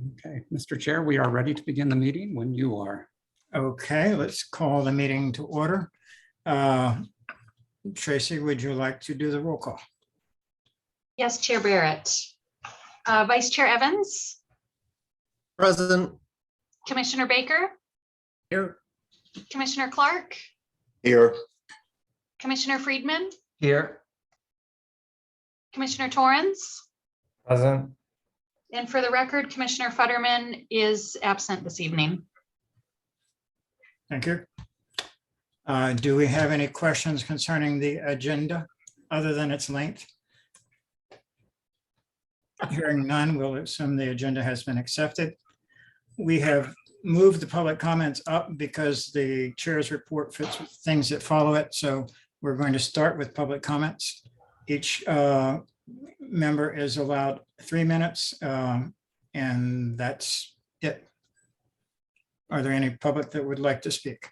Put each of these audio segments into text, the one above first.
Okay, Mr. Chair, we are ready to begin the meeting when you are. Okay, let's call the meeting to order. Tracy, would you like to do the roll call? Yes, Chair Barrett. Vice Chair Evans, Present. Commissioner Baker, Here. Commissioner Clark, Here. Commissioner Friedman, Here. Commissioner Torrance, Present. and for the record, Commissioner Futterman is absent this evening. Thank you. Do we have any questions concerning the agenda other than its length? Hearing none, we'll assume the agenda has been accepted. We have moved the public comments up because the chair's report fits with things that follow it. So we're going to start with public comments. Each member is allowed 3 minutes, and that's it. Are there any public that would like to speak?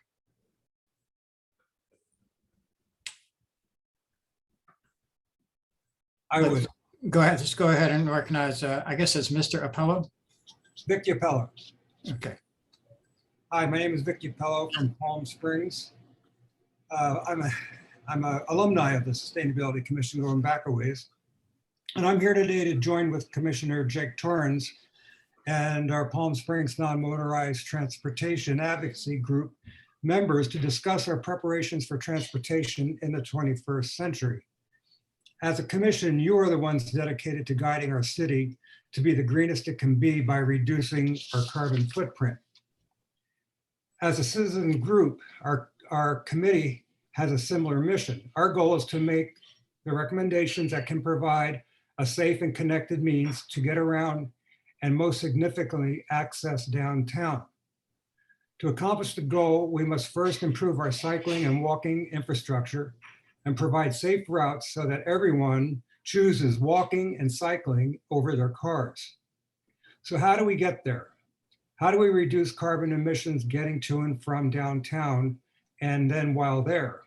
I would. Go ahead, just go ahead and recognize, I guess it's Mr. Apello. Vic Apello. Okay, Hi, my name is Vic Apello from Palm Springs. I'm an alumni of the Sustainability Commission going back a ways. And I'm here today to join with Commissioner Jake Torrance and our Palm Springs Non-Motorized Transportation Advocacy Group members to discuss our preparations for transportation in the 21st century. As a commission, you are the ones dedicated to guiding our city to be the greenest it can be by reducing our carbon footprint. As a citizen group, our committee has a similar mission. Our goal is to make the recommendations that can provide a safe and connected means to get around and most significantly access downtown. To accomplish the goal, we must first improve our cycling and walking infrastructure and provide safe routes so that everyone chooses walking and cycling over their cars. So how do we get there? How do we reduce carbon emissions getting to and from downtown and then while there?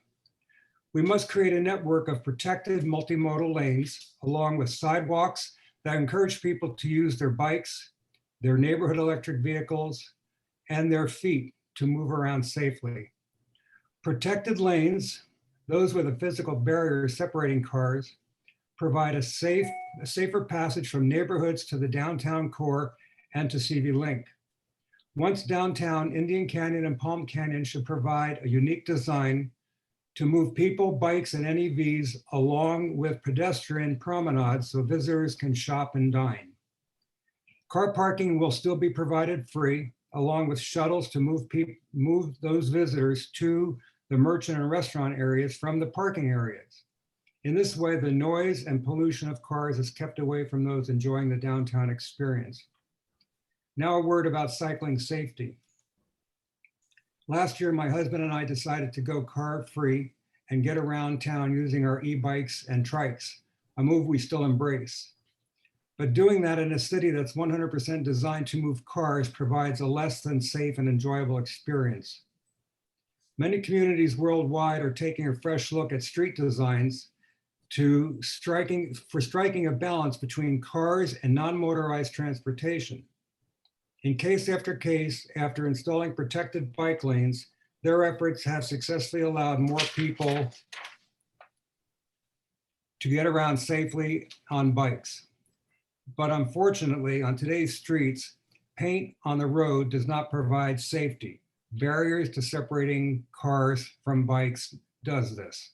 We must create a network of protected multimodal lanes along with sidewalks that encourage people to use their bikes, their neighborhood electric vehicles, and their feet to move around safely. Protected lanes, those with a physical barrier separating cars, provide a safer passage from neighborhoods to the downtown core and to CV Link. Once downtown, Indian Canyon and Palm Canyon should provide a unique design to move people, bikes, and NEVs along with pedestrian promenades so visitors can shop and dine. Car parking will still be provided free, along with shuttles to move those visitors to the merchant and restaurant areas from the parking areas. In this way, the noise and pollution of cars is kept away from those enjoying the downtown experience. Now a word about cycling safety. Last year, my husband and I decided to go car-free and get around town using our e-bikes and trikes, a move we still embrace. But doing that in a city that's 100% designed to move cars provides a less than safe and enjoyable experience. Many communities worldwide are taking a fresh look at street designs for striking a balance between cars and non-motorized transportation. In case, after installing protected bike lanes, their efforts have successfully allowed more people to get around safely on bikes. But unfortunately, on today's streets, paint on the road does not provide safety. Barriers to separating cars from bikes does this.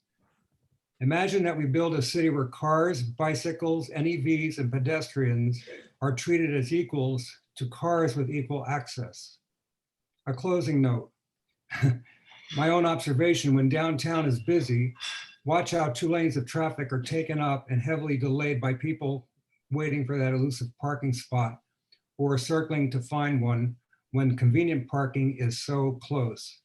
Imagine that we build a city where cars, bicycles, NEVs, and pedestrians are treated as equals to cars with equal access. A closing note. My own observation, when downtown is busy, watch how 2 lanes of traffic are taken up and heavily delayed by people waiting for that elusive parking spot or circling to find one when convenient parking is so close.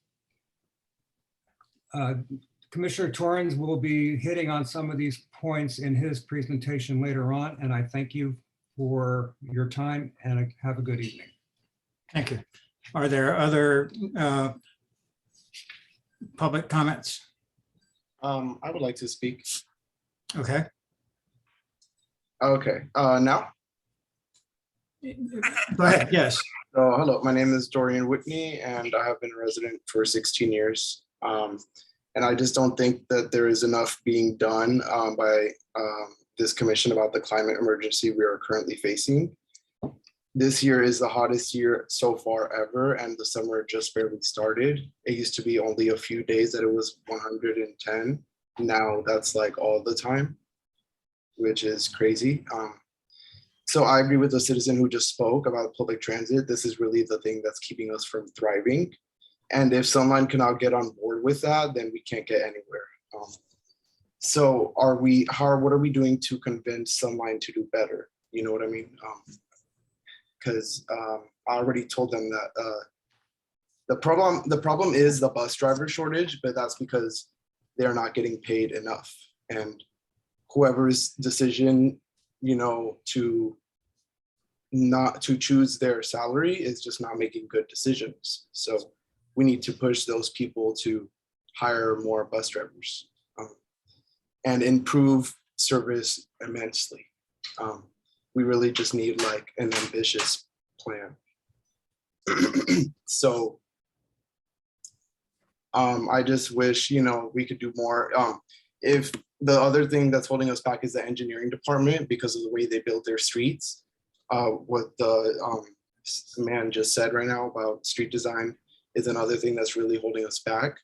Commissioner Torrance will be hitting on some of these points in his presentation later on, and I thank you for your time and have a good evening. thank you. Are there other public comments? I would like to speak. Okay, Okay, now? Go ahead, yes. So, hello, my name is Dorian Whitney, and I have been a resident for 16 years. And I just don't think that there is enough being done by this commission about the climate emergency we are currently facing. This year is the hottest year so far ever, and the summer just barely started. It used to be only a few days that it was 110. Now that's like all the time, which is crazy. So I agree with the citizen who just spoke about public transit. This is really the thing that's keeping us from thriving. And if someone cannot get on board with that, then we can't get anywhere. So what are we doing to convince Sunline to do better? You know what I mean? Because I already told them that the problem is the bus driver shortage, but that's because they're not getting paid enough. And whoever's decision, to not to choose their salary is just not making good decisions. So we need to push those people to hire more bus drivers and improve service immensely. We really just need like an ambitious plan. So I just wish, we could do more. If the other thing that's holding us back is the engineering department because of the way they build their streets. What the man just said right now about street design is another thing that's really holding us back.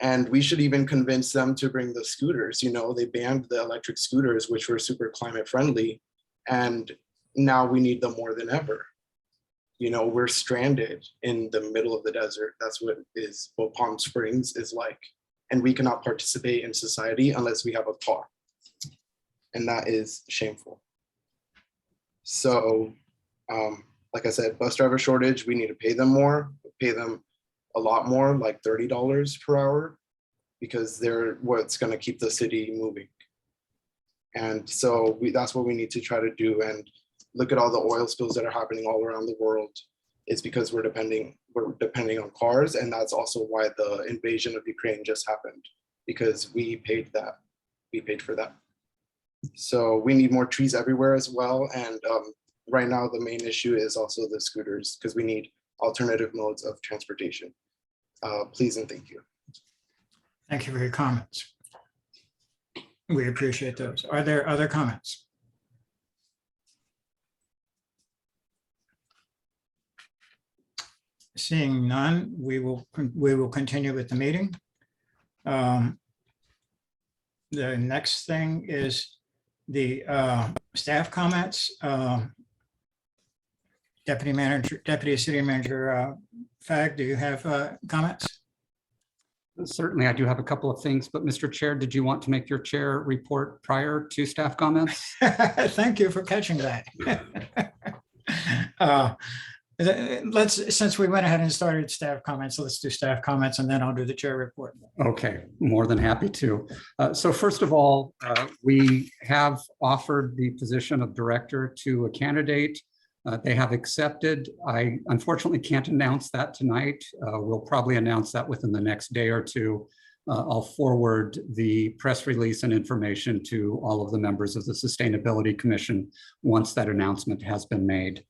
And we should even convince them to bring the scooters. They banned the electric scooters, which were super climate friendly. And now we need them more than ever. We're stranded in the middle of the desert. That's what Palm Springs is like. And we cannot participate in society unless we have a car. And that is shameful. So, like I said, bus driver shortage, we need to pay them more, pay them a lot more, like $30 per hour, because they're what's going to keep the city moving. And so that's what we need to try to do. And look at all the oil spills that are happening all around the world. It's because we're depending on cars. And that's also why the invasion of Ukraine just happened, because we paid that. We paid for that. So we need more trees everywhere as well. And right now, the main issue is also the scooters, because we need alternative modes of transportation. Please and thank you. Thank you for your comments. We appreciate those. Are there other comments? Seeing none, we will continue with the meeting. The next thing is the staff comments. Deputy City Manager Fag, do you have comments? Certainly, I do have a couple of things, but Mr. Chair, did you want to make your chair report prior to staff comments? Thank you for catching that. Since we went ahead and started staff comments, let's do staff comments and then I'll do the chair report. Okay, more than happy to. So first of all, we have offered the position of director to a candidate. They have accepted. I unfortunately can't announce that tonight. We'll probably announce that within the next day or two. I'll forward the press release and information to all of the members of the Sustainability Commission once that announcement has been made.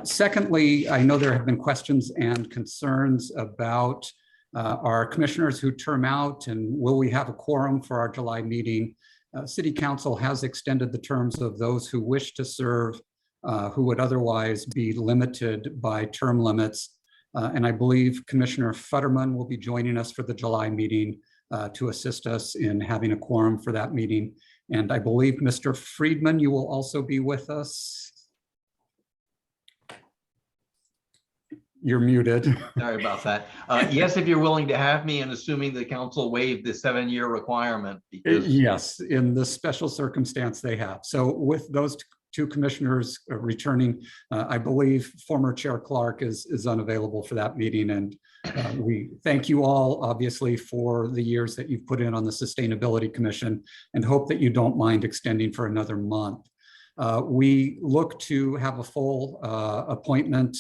Secondly, I know there have been questions and concerns about our commissioners who term out and will we have a quorum for our July meeting. City Council has extended the terms of those who wish to serve who would otherwise be limited by term limits. And I believe Commissioner Futterman will be joining us for the July meeting to assist us in having a quorum for that meeting. And I believe Mr. Friedman, you will also be with us. You're muted. Sorry about that. Yes, if you're willing to have me, and assuming the council waived the 7-year requirement. Because yes, in this special circumstance they have. So with those two commissioners returning, I believe former Chair Clark is unavailable for that meeting. And we thank you all, obviously, for the years that you've put in on the Sustainability Commission and hope that you don't mind extending for another month. We look to have a full appointment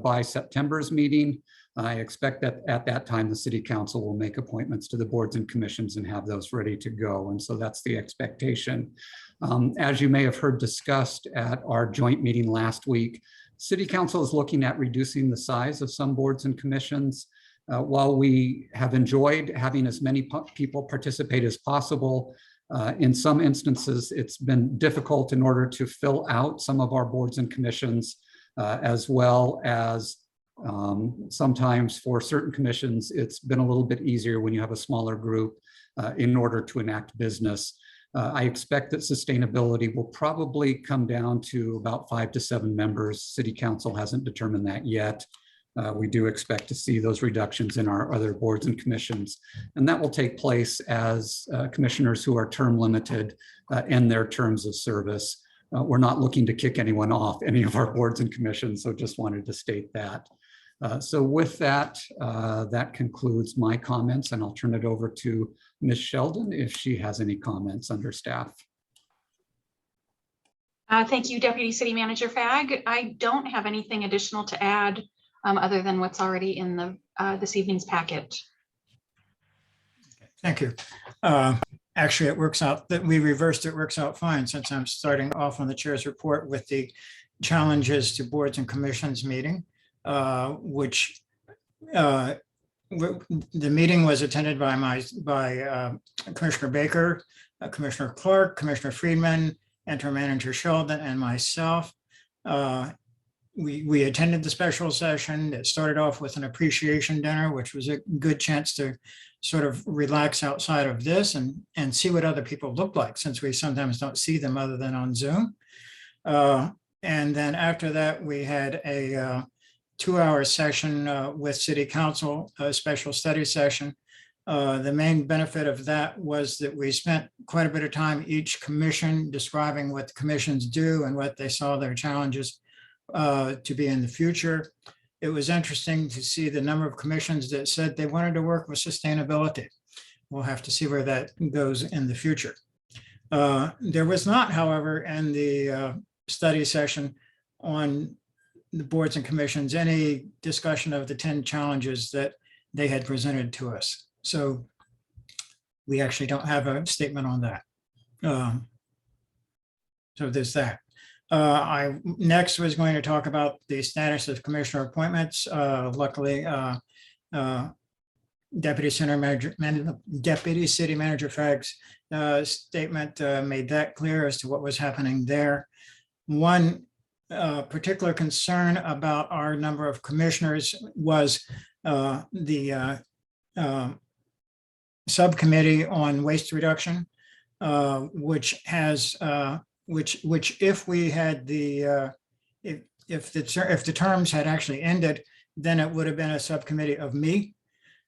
by September's meeting. I expect that at that time, the city council will make appointments to the boards and commissions and have those ready to go. And so that's the expectation. As you may have heard discussed at our joint meeting last week, city council is looking at reducing the size of some boards and commissions. While we have enjoyed having as many people participate as possible, in some instances, it's been difficult in order to fill out some of our boards and commissions, as well as sometimes for certain commissions, it's been a little bit easier when you have a smaller group in order to enact business. I expect that sustainability will probably come down to about 5 to 7 members. City council hasn't determined that yet. We do expect to see those reductions in our other boards and commissions. And that will take place as commissioners who are term limited end their terms of service. We're not looking to kick anyone off any of our boards and commissions, so just wanted to state that. So with that, that concludes my comments, and I'll turn it over to Ms. Sheldon if she has any comments under staff. Thank you, Deputy City Manager Fagg. I don't have anything additional to add other than what's already in the this evening's packet. Thank you. Actually, it works out that we reversed it, works out fine, since I'm starting off on the chair's report with the challenges to boards and commissions meeting, which the meeting was attended by Commissioner Baker, Commissioner Clark, Commissioner Friedman, Interim Manager Sheldon, and myself. We attended the special session. It started off with an appreciation dinner, which was a good chance to sort of relax outside of this and see what other people look like, since we sometimes don't see them other than on Zoom. And then after that, we had a 2-hour session with City Council, a special study session. The main benefit of that was that we spent quite a bit of time each commission describing what the commissions do and what they saw their challenges to be in the future. It was interesting to see the number of commissions that said they wanted to work with sustainability. We'll have to see where that goes in the future. There was not, however, in the study session on the boards and commissions, any discussion of the 10 challenges that they had presented to us. So we actually don't have a statement on that. So there's that. I next was going to talk about the status of commissioner appointments. Luckily, Deputy City Manager Fagg's statement made that clear as to what was happening there. One particular concern about our number of commissioners was the subcommittee on waste reduction, which has which if we had the if the terms had actually ended, then it would have been a subcommittee of me,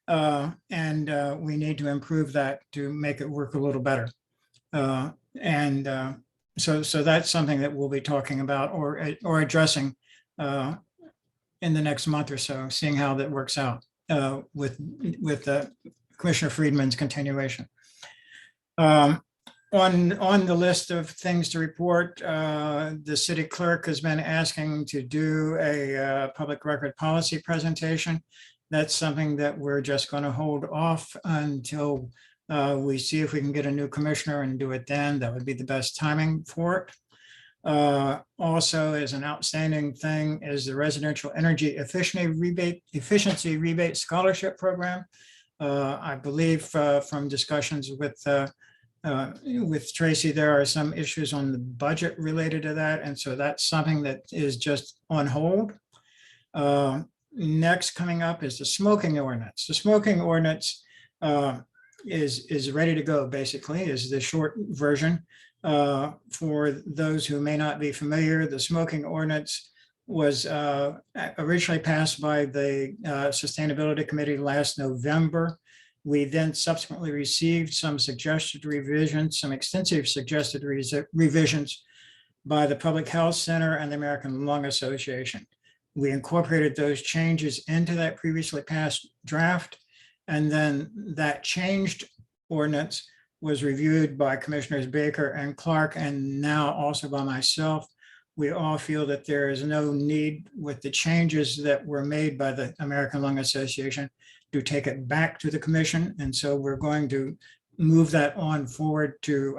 and we need to improve that to make it work a little better. So that's something that we'll be talking about or addressing in the next month or so, seeing how that works out with Commissioner Friedman's continuation. On the list of things to report, the city clerk has been asking to do a public record policy presentation. That's something that we're just going to hold off until we see if we can get a new commissioner and do it then. That would be the best timing for it. Also, as an outstanding thing is the Residential Energy Efficiency Rebate Scholarship Program. I believe from discussions with Tracy, there are some issues on the budget related to that. And so that's something that is just on hold. Next coming up is the smoking ordinance. The smoking ordinance is ready to go, basically, is the short version. For those who may not be familiar, the smoking ordinance was originally passed by the Sustainability Committee last November. We then subsequently received some suggested revisions, some extensive suggested revisions by the Public Health Center and the American Lung Association. We incorporated those changes into that previously passed draft, and then that changed ordinance was reviewed by Commissioners Baker and Clark, and now also by myself we all feel that there is no need with the changes that were made by the American Lung Association to take it back to the commission. And so we're going to move that on forward to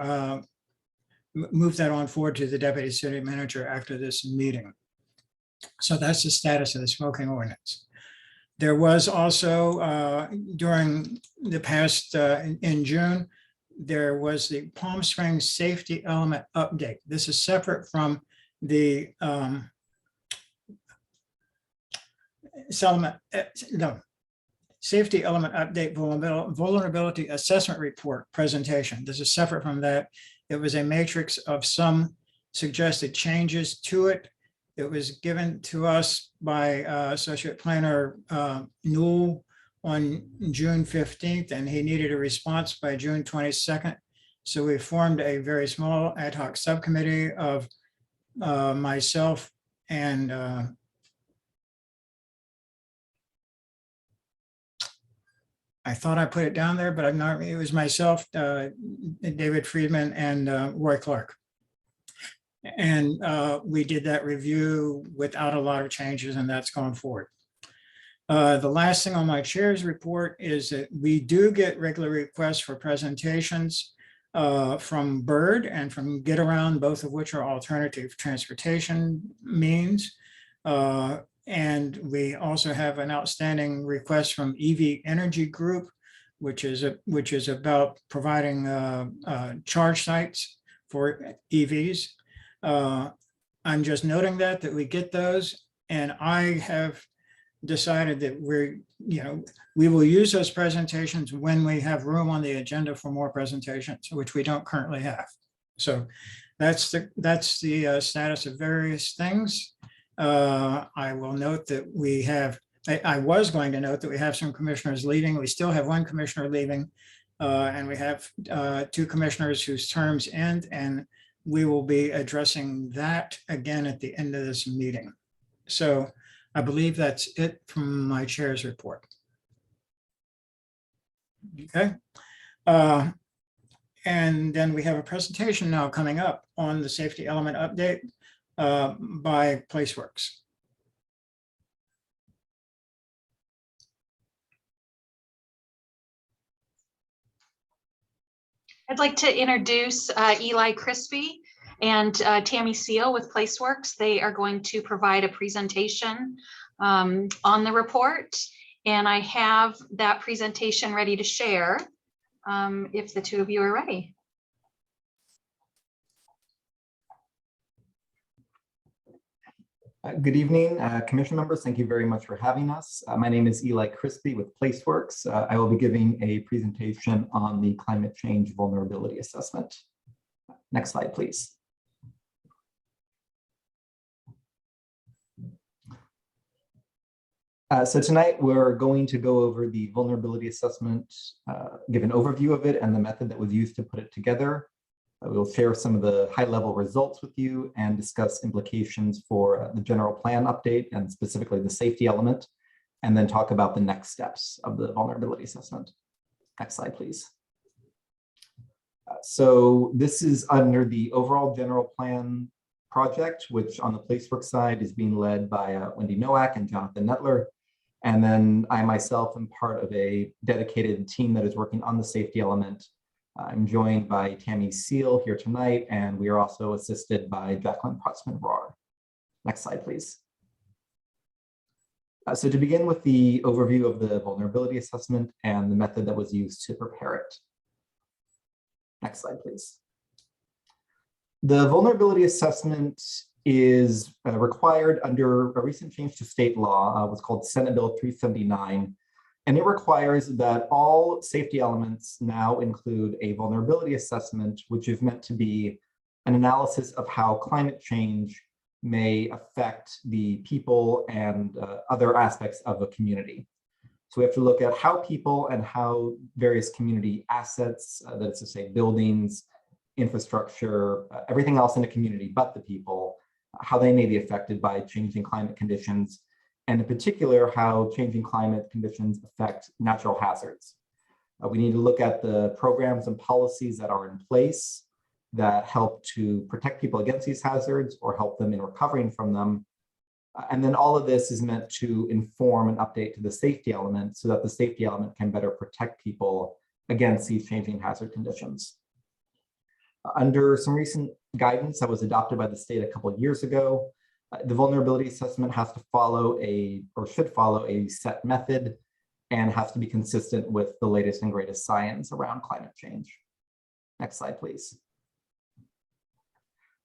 the deputy city manager after this meeting. So that's the status of the smoking ordinance. There was also during the past in June, there was the Palm Springs safety element update. This is separate from the safety element update vulnerability assessment report presentation. This is separate from that. It was a matrix of some suggested changes to it. It was given to us by Associate Planner Newell on June 15th, and he needed a response by June 22nd. So we formed a very small ad hoc subcommittee of myself and I thought I put it down there, but I'm not. It was myself, David Friedman, and Roy Clark. And we did that review without a lot of changes, and that's gone forward. The last thing on my chair's report is that we do get regular requests for presentations from Bird and from Get Around, both of which are alternative transportation means. And we also have an outstanding request from EV Energy Group, which is about providing charge sites for EVs. I'm just noting that we get those, and I have decided that we will use those presentations when we have room on the agenda for more presentations, which we don't currently have. So that's the status of various things. I will note that I was going to note that we have some commissioners leaving. We still have one commissioner leaving, and we have two commissioners whose terms end, and we will be addressing that again at the end of this meeting. So I believe that's it from my chair's report. Okay. And then we have a presentation now coming up on the safety element update by PlaceWorks. I'd like to introduce Eli Crispy and Tammy Seal with PlaceWorks. They are going to provide a presentation on the report, and I have that presentation ready to share if the two of you are ready. Good evening, commission members. Thank you very much for having us. My name is Eli Crispy with PlaceWorks. I will be giving a presentation on the climate change vulnerability assessment. Next slide, please. So tonight we're going to go over the vulnerability assessment, give an overview of it and the method that was used to put it together. We'll share some of the high-level results with you and discuss implications for the general plan update and specifically the safety element, and then talk about the next steps of the vulnerability assessment. Next slide, please. So this is under the overall general plan project, which on the PlaceWorks side is being led by Wendy Nowak and Jonathan Nettler. And then I myself am part of a dedicated team that is working on the safety element. I'm joined by Tammy Seal here tonight, and we are also assisted by Jacqueline Protzman-Rohr. Next slide, please. So to begin with the overview of the vulnerability assessment and the method that was used to prepare it. Next slide, please. The vulnerability assessment is required under a recent change to state law, what's called Senate Bill 379. And it requires that all safety elements now include a vulnerability assessment, which is meant to be an analysis of how climate change may affect the people and other aspects of a community. So we have to look at how people and how various community assets, that is to say buildings, infrastructure, everything else in a community but the people, how they may be affected by changing climate conditions, and in particular, how changing climate conditions affect natural hazards. We need to look at the programs and policies that are in place that help to protect people against these hazards or help them in recovering from them. And then all of this is meant to inform and update to the safety element so that the safety element can better protect people against these changing hazard conditions. Under some recent guidance that was adopted by the state a couple of years ago, the vulnerability assessment has to follow should follow a set method and has to be consistent with the latest and greatest science around climate change. Next slide, please.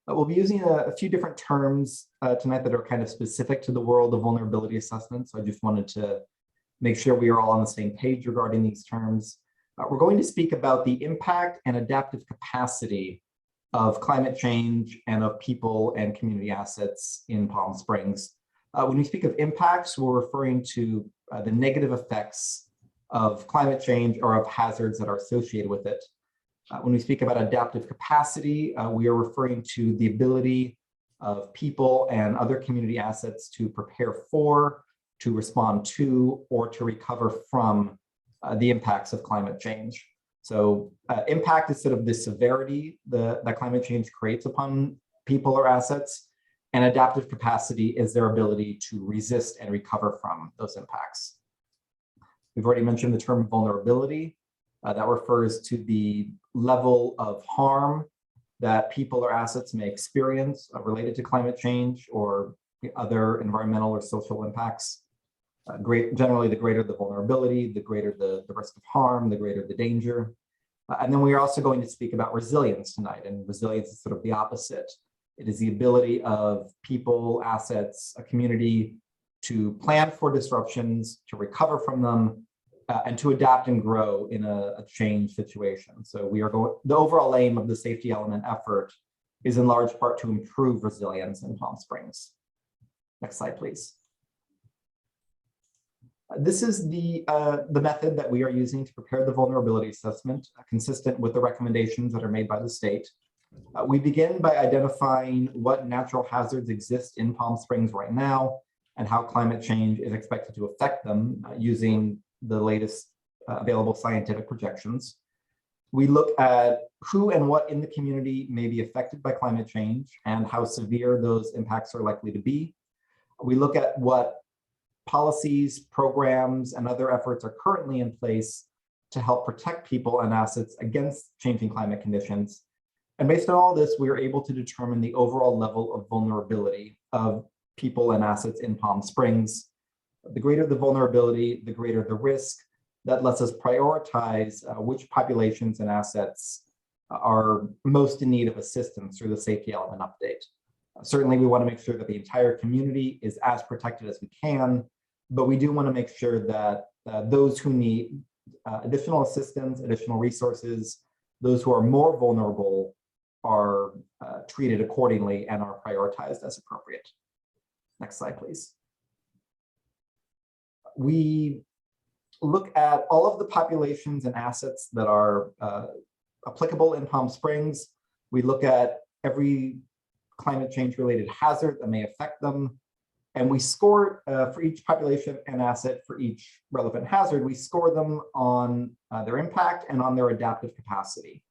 We'll be using a few different terms tonight that are kind of specific to the world of vulnerability assessment. So I just wanted to make sure we are all on the same page regarding these terms. We're going to speak about the impact and adaptive capacity of climate change and of people and community assets in Palm Springs. When we speak of impacts, we're referring to the negative effects of climate change or of hazards that are associated with it. When we speak about adaptive capacity, we are referring to the ability of people and other community assets to prepare for, to respond to, or to recover from the impacts of climate change. So impact is sort of the severity that climate change creates upon people or assets, and adaptive capacity is their ability to resist and recover from those impacts. We've already mentioned the term vulnerability. That refers to the level of harm that people or assets may experience related to climate change or other environmental or social impacts. Generally, the greater the vulnerability, the greater the risk of harm, the greater the danger. And then we are also going to speak about resilience tonight, and resilience is sort of the opposite. It is the ability of people, assets, a community to plan for disruptions, to recover from them, and to adapt and grow in a changed situation. So the overall aim of the safety element effort is in large part to improve resilience in Palm Springs. Next slide, please. This is the method that we are using to prepare the vulnerability assessment, consistent with the recommendations that are made by the state. We begin by identifying what natural hazards exist in Palm Springs right now and how climate change is expected to affect them using the latest available scientific projections. We look at who and what in the community may be affected by climate change and how severe those impacts are likely to be. We look at what policies, programs, and other efforts are currently in place to help protect people and assets against changing climate conditions. And based on all this, we are able to determine the overall level of vulnerability of people and assets in Palm Springs. The greater the vulnerability, the greater the risk. That lets us prioritize which populations and assets are most in need of assistance through the safety element update. Certainly, we want to make sure that the entire community is as protected as we can, but we do want to make sure that those who need additional assistance, additional resources, those who are more vulnerable are treated accordingly and are prioritized as appropriate. Next slide, please. We look at all of the populations and assets that are applicable in Palm Springs. We look at every climate change related hazard that may affect them. And we score for each population and asset for each relevant hazard, we score them on their impact and on their adaptive capacity,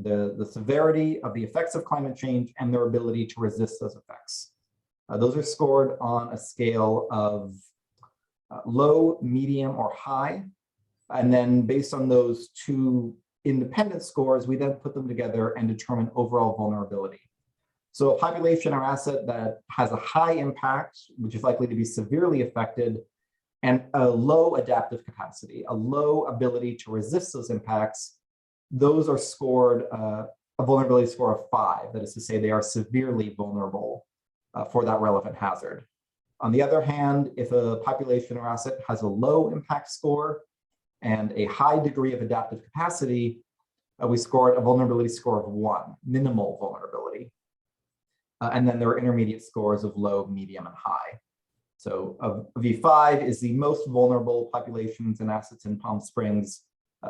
the severity of the effects of climate change and their ability to resist those effects. Those are scored on a scale of low, medium, or high. And then based on those two independent scores, we then put them together and determine overall vulnerability. So a population or asset that has a high impact, which is likely to be severely affected, and a low adaptive capacity, a low ability to resist those impacts, those are scored a vulnerability score of 5. That is to say, they are severely vulnerable for that relevant hazard. On the other hand, if a population or asset has a low impact score and a high degree of adaptive capacity, we scored a vulnerability score of 1, minimal vulnerability. And then there are intermediate scores of low, medium, and high. So V5 is the most vulnerable populations and assets in Palm Springs.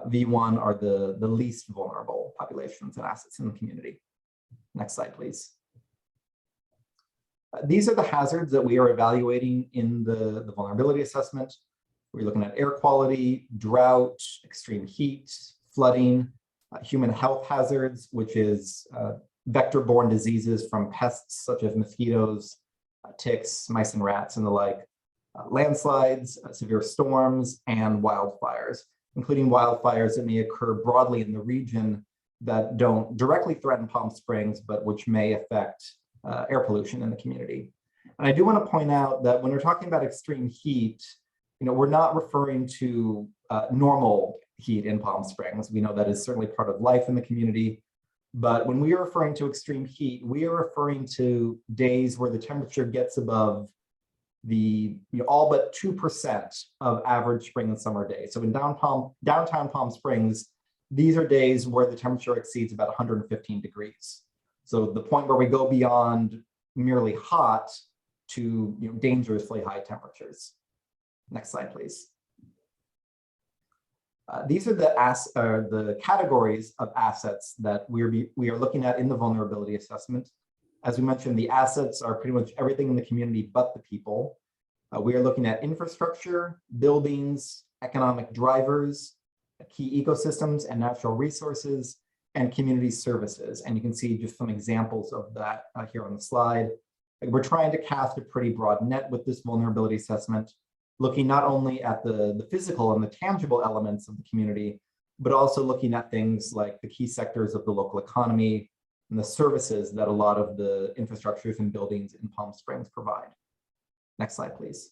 V1 are the least vulnerable populations and assets in the community. Next slide, please. These are the hazards that we are evaluating in the vulnerability assessment. We're looking at air quality, drought, extreme heat, flooding, human health hazards, which is vector-borne diseases from pests such as mosquitoes, ticks, mice and rats, and the like, landslides, severe storms, and wildfires, including wildfires that may occur broadly in the region that don't directly threaten Palm Springs, but which may affect air pollution in the community. And I do want to point out that when we're talking about extreme heat, we're not referring to normal heat in Palm Springs. We know that is certainly part of life in the community. But when we are referring to extreme heat, we are referring to days where the temperature gets above the all but 2% of average spring and summer days. So in downtown Palm Springs, these are days where the temperature exceeds about 115 degrees. So the point where we go beyond merely hot to dangerously high temperatures. Next slide, please. These are the categories of assets that we are looking at in the vulnerability assessment. As we mentioned, the assets are pretty much everything in the community but the people. We are looking at infrastructure, buildings, economic drivers, key ecosystems and natural resources, and community services. And you can see just some examples of that here on the slide. We're trying to cast a pretty broad net with this vulnerability assessment, looking not only at the physical and the tangible elements of the community, but also looking at things like the key sectors of the local economy and the services that a lot of the infrastructures and buildings in Palm Springs provide. Next slide, please.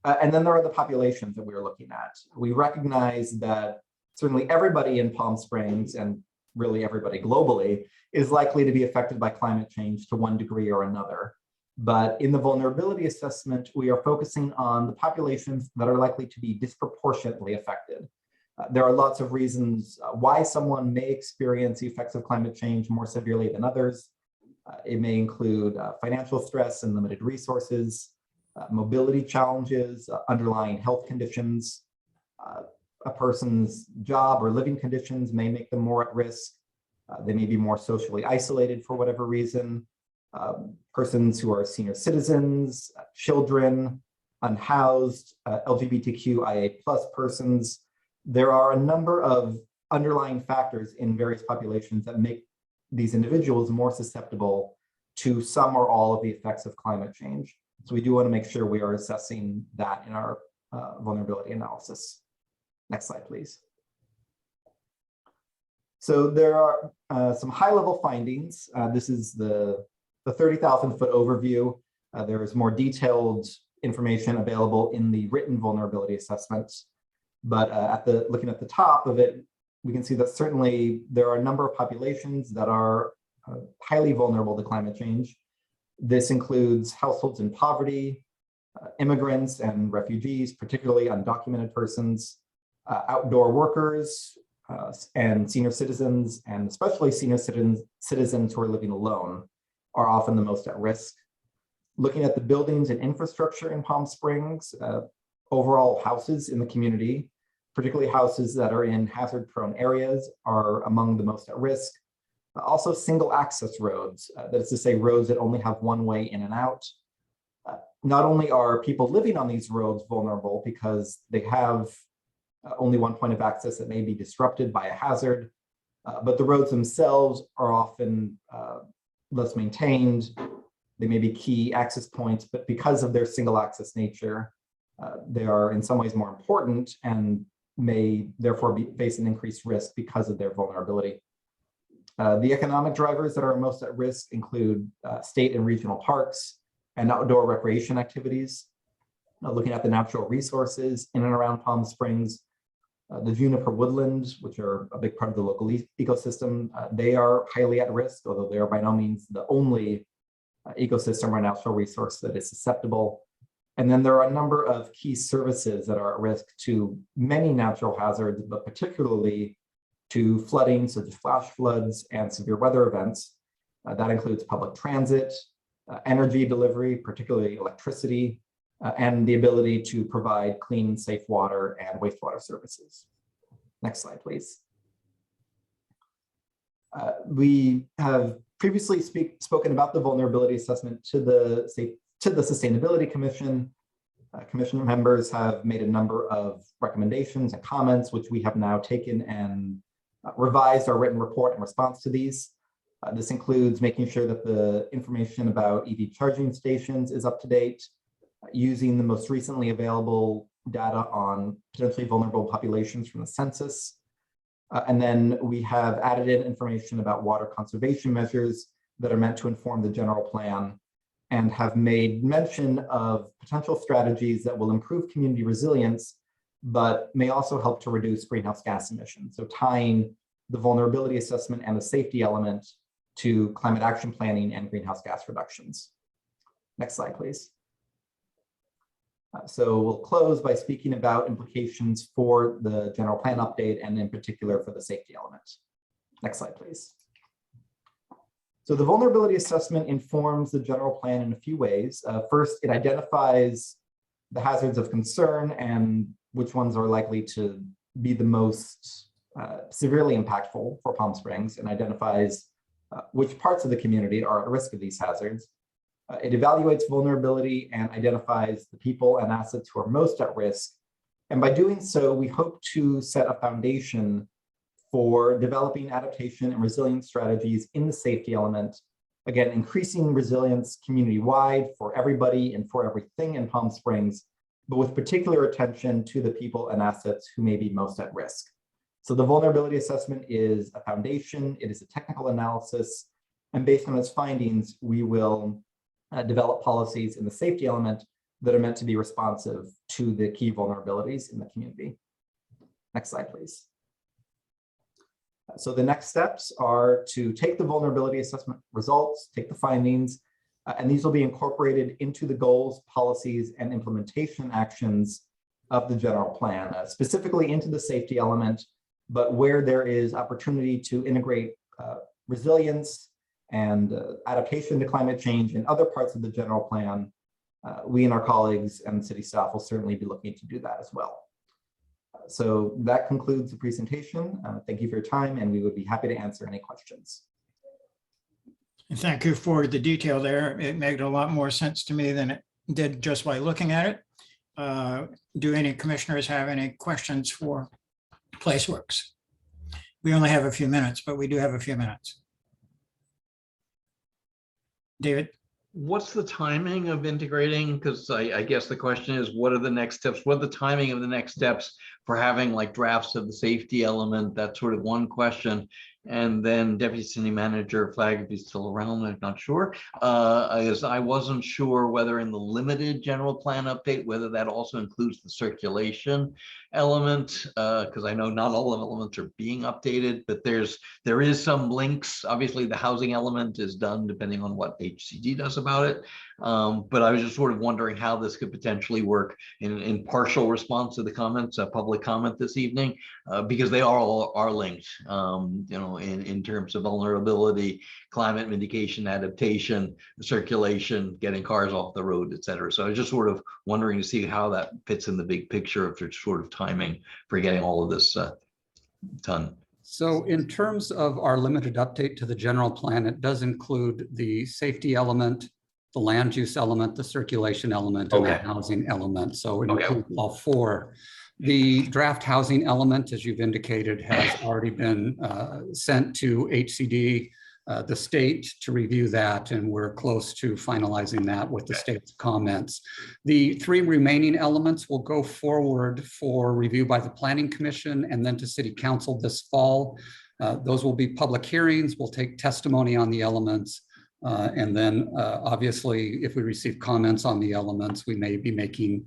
And then there are the populations that we're looking at. We recognize that certainly everybody in Palm Springs, and really everybody globally, is likely to be affected by climate change to one degree or another. But in the vulnerability assessment, we are focusing on the populations that are likely to be disproportionately affected. There are lots of reasons why someone may experience the effects of climate change more severely than others. It may include financial stress and limited resources, mobility challenges, underlying health conditions. A person's job or living conditions may make them more at risk. They may be more socially isolated for whatever reason. Persons who are senior citizens, children, unhoused, LGBTQIA+ persons. There are a number of underlying factors in various populations that make these individuals more susceptible to some or all of the effects of climate change. So we do want to make sure we are assessing that in our vulnerability analysis. Next slide, please. So there are some high-level findings. This is the 30,000-foot overview. There is more detailed information available in the written vulnerability assessments. But looking at the top of it, we can see that certainly there are a number of populations that are highly vulnerable to climate change. This includes households in poverty, immigrants and refugees, particularly undocumented persons, outdoor workers, and senior citizens, and especially senior citizens who are living alone are often the most at risk. Looking at the buildings and infrastructure in Palm Springs, overall houses in the community, particularly houses that are in hazard-prone areas, are among the most at risk. Also single access roads, that is to say roads that only have one way in and out. Not only are people living on these roads vulnerable because they have only one point of access that may be disrupted by a hazard, but the roads themselves are often less maintained. They may be key access points, but because of their single access nature, they are in some ways more important and may therefore face an increased risk because of their vulnerability. The economic drivers that are most at risk include state and regional parks and outdoor recreation activities. Looking at the natural resources in and around Palm Springs, the juniper woodlands, which are a big part of the local ecosystem, they are highly at risk, although they are by no means the only ecosystem or natural resource that is susceptible. And then there are a number of key services that are at risk to many natural hazards, but particularly to flooding, such as flash floods and severe weather events. That includes public transit, energy delivery, particularly electricity, and the ability to provide clean, safe water and wastewater services. Next slide, please. We have previously spoken about the vulnerability assessment to the Sustainability Commission. Commission members have made a number of recommendations and comments, which we have now taken and revised our written report in response to these. This includes making sure that the information about EV charging stations is up to date, using the most recently available data on potentially vulnerable populations from the census. And then we have added in information about water conservation measures that are meant to inform the general plan, and have made mention of potential strategies that will improve community resilience, but may also help to reduce greenhouse gas emissions. So tying the vulnerability assessment and the safety element to climate action planning and greenhouse gas reductions. Next slide, please. So we'll close by speaking about implications for the general plan update, and in particular for the safety element. Next slide, please. So the vulnerability assessment informs the general plan in a few ways. First, it identifies the hazards of concern and which ones are likely to be the most severely impactful for Palm Springs, and identifies which parts of the community are at risk of these hazards. It evaluates vulnerability and identifies the people and assets who are most at risk. And by doing so, we hope to set a foundation for developing adaptation and resilience strategies in the safety element. Again, increasing resilience community-wide for everybody and for everything in Palm Springs, but with particular attention to the people and assets who may be most at risk. So the vulnerability assessment is a foundation, it is a technical analysis, and based on its findings, we will develop policies in the safety element that are meant to be responsive to the key vulnerabilities in the community. Next slide, please. So the next steps are to take the vulnerability assessment results, take the findings, and these will be incorporated into the goals, policies, and implementation actions of the general plan, specifically into the safety element, but where there is opportunity to integrate resilience and adaptation to climate change in other parts of the general plan, we and our colleagues and city staff will certainly be looking to do that as well. So that concludes the presentation. Thank you for your time, and we would be happy to answer any questions. And thank you for the detail there. It made a lot more sense to me than it did just by looking at it. Do any commissioners have any questions for PlaceWorks? We only have a few minutes, but we do have a few minutes. David? What's the timing of integrating? Because I guess the question is, what are the next steps? What are the timing of the next steps for having like drafts of the safety element? That's sort of one question. And then Deputy City Manager Flagg, if he's still around, I'm not sure. As I wasn't sure whether in the limited general plan update, whether that also includes the circulation element, because I know not all of the elements are being updated, but there is some links. Obviously, the housing element is done depending on what HCD does about it. But I was just sort of wondering how this could potentially work in partial response to the comments, public comment this evening, because they all are linked, in terms of vulnerability, climate mitigation, adaptation, circulation, getting cars off the road, et cetera. So I was just sort of wondering to see how that fits in the big picture, if there's sort of timing for getting all of this done. So in terms of our limited update to the general plan, it does include the safety element, the land use element, the circulation element, and the housing element. So it includes all four. The draft housing element, as you've indicated, has already been sent to HCD, the state, to review that, and we're close to finalizing that with the state's comments. The three remaining elements will go forward for review by the Planning Commission and then to City Council this fall. Those will be public hearings. We'll take testimony on the elements. And then obviously, if we receive comments on the elements, we may be making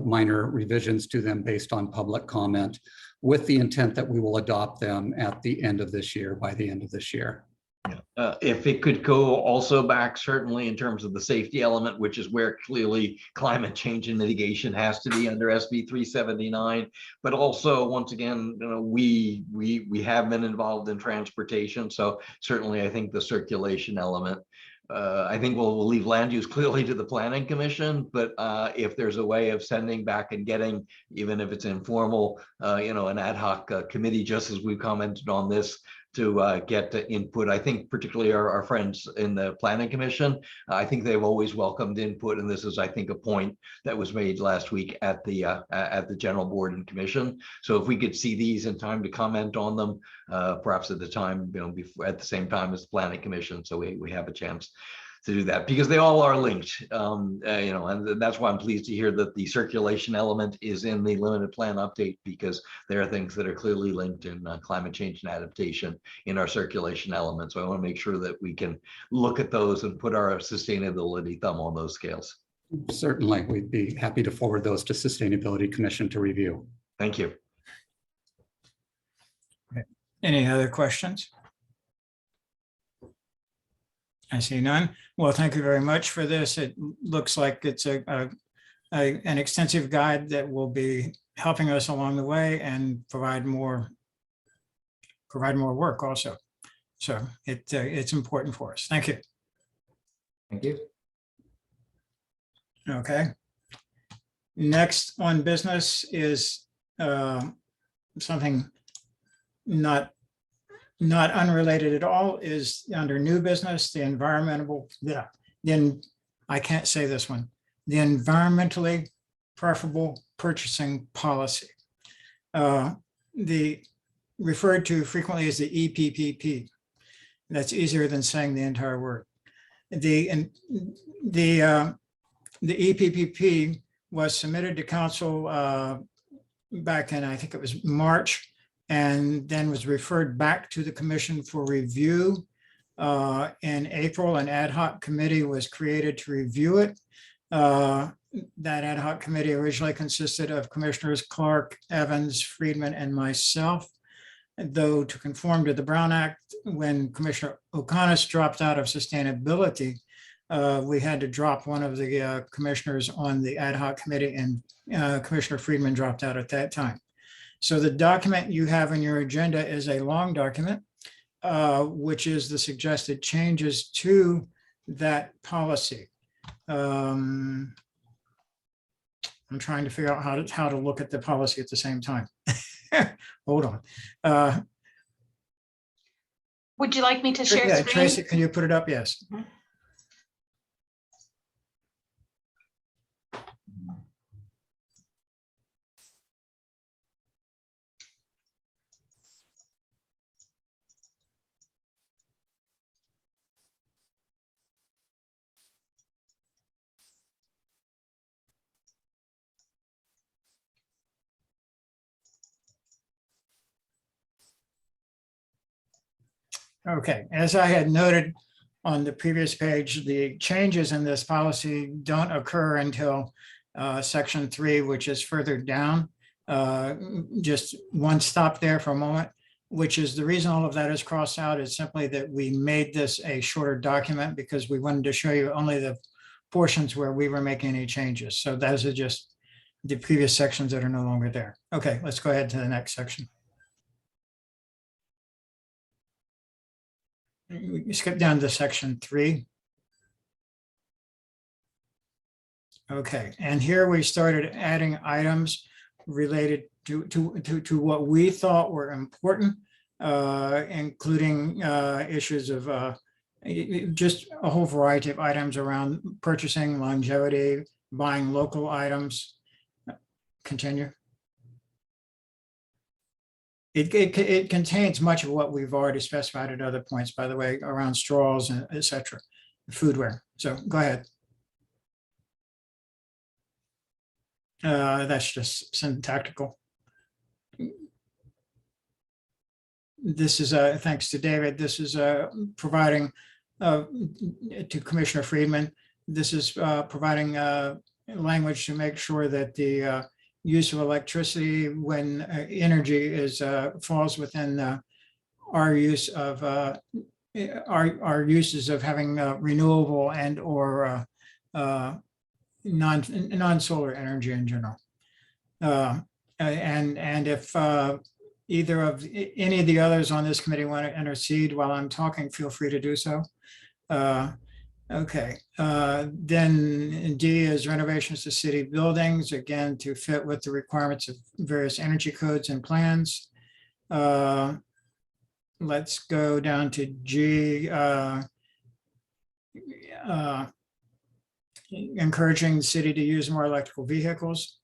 minor revisions to them based on public comment, with the intent that we will adopt them at the end of this year, by the end of this year. If it could go also back, certainly in terms of the safety element, which is where clearly climate change and mitigation has to be under SB 379, but also once again, we have been involved in transportation, so certainly I think the circulation element. I think we'll leave land use clearly to the Planning Commission, but if there's a way of sending back and getting, even if it's informal, an ad hoc committee, just as we've commented on this, get the input. I think particularly our friends in the Planning Commission, I think they've always welcomed input, and this is, I think, a point that was made last week at the General Board and Commission. So if we could see these in time to comment on them, perhaps at the time, before, at the same time as the Planning Commission, so we have a chance to do that, because they all are linked, and that's why I'm pleased to hear that the circulation element is in the limited plan update, because there are things that are clearly linked in climate change and adaptation in our circulation element. So I want to make sure that we can look at those and put our sustainability thumb on those scales. Certainly, we'd be happy to forward those to Sustainability Commission to review. Thank you. Any other questions? I see none. Well, thank you very much for this. It looks like it's an extensive guide that will be helping us along the way and provide more work also. So it's important for us. Thank you. Thank you. Okay. Next on business is something not unrelated at all, is under new business, the environmental, then I can't say this one, the environmentally preferable purchasing policy. The referred to frequently as the EPPP. That's easier than saying the entire word. The EPPP was submitted to council back in, I think it was March, and then was referred back to the commission for review. In April, an ad hoc committee was created to review it. That ad hoc committee originally consisted of Commissioners Clark, Evans, Friedman, and myself. Though to conform to the Brown Act, when Commissioner O'Connor dropped out of sustainability, we had to drop one of the commissioners on the ad hoc committee, and Commissioner Friedman dropped out at that time. So the document you have in your agenda is a long document, which is the suggested changes to that policy. I'm trying to figure out how to look at the policy at the same time. Hold on. Would you like me to share Yeah, screen? Tracy, can you put it up? Yes. Mhm. Okay, as I had noted on the previous page, the changes in this policy don't occur until section 3, which is further down. Just one stop there for a moment, which is the reason all of that is crossed out is simply that we made this a shorter document because we wanted to show you only the portions where we were making any changes. So those are just the previous sections that are no longer there. Okay, let's go ahead to the next section. We skip down to section 3. Okay, and here we started adding items related to what we thought were important, including issues of just a whole variety of items around purchasing, longevity, buying local items. Continue. It contains much of what we've already specified at other points, by the way, around straws and et cetera, foodware. So go ahead. That's just syntactical. This is thanks to David. This is providing to Commissioner Friedman. This is providing language to make sure that the use of electricity when energy is falls within our use of our uses of having renewable and or non-solar energy in general. And if either of any of the others on this committee want to intercede while I'm talking, feel free to do so. Okay, then D is renovations to city buildings, again, to fit with the requirements of various energy codes and plans. let's go down to G. Encouraging the city to use more electrical vehicles,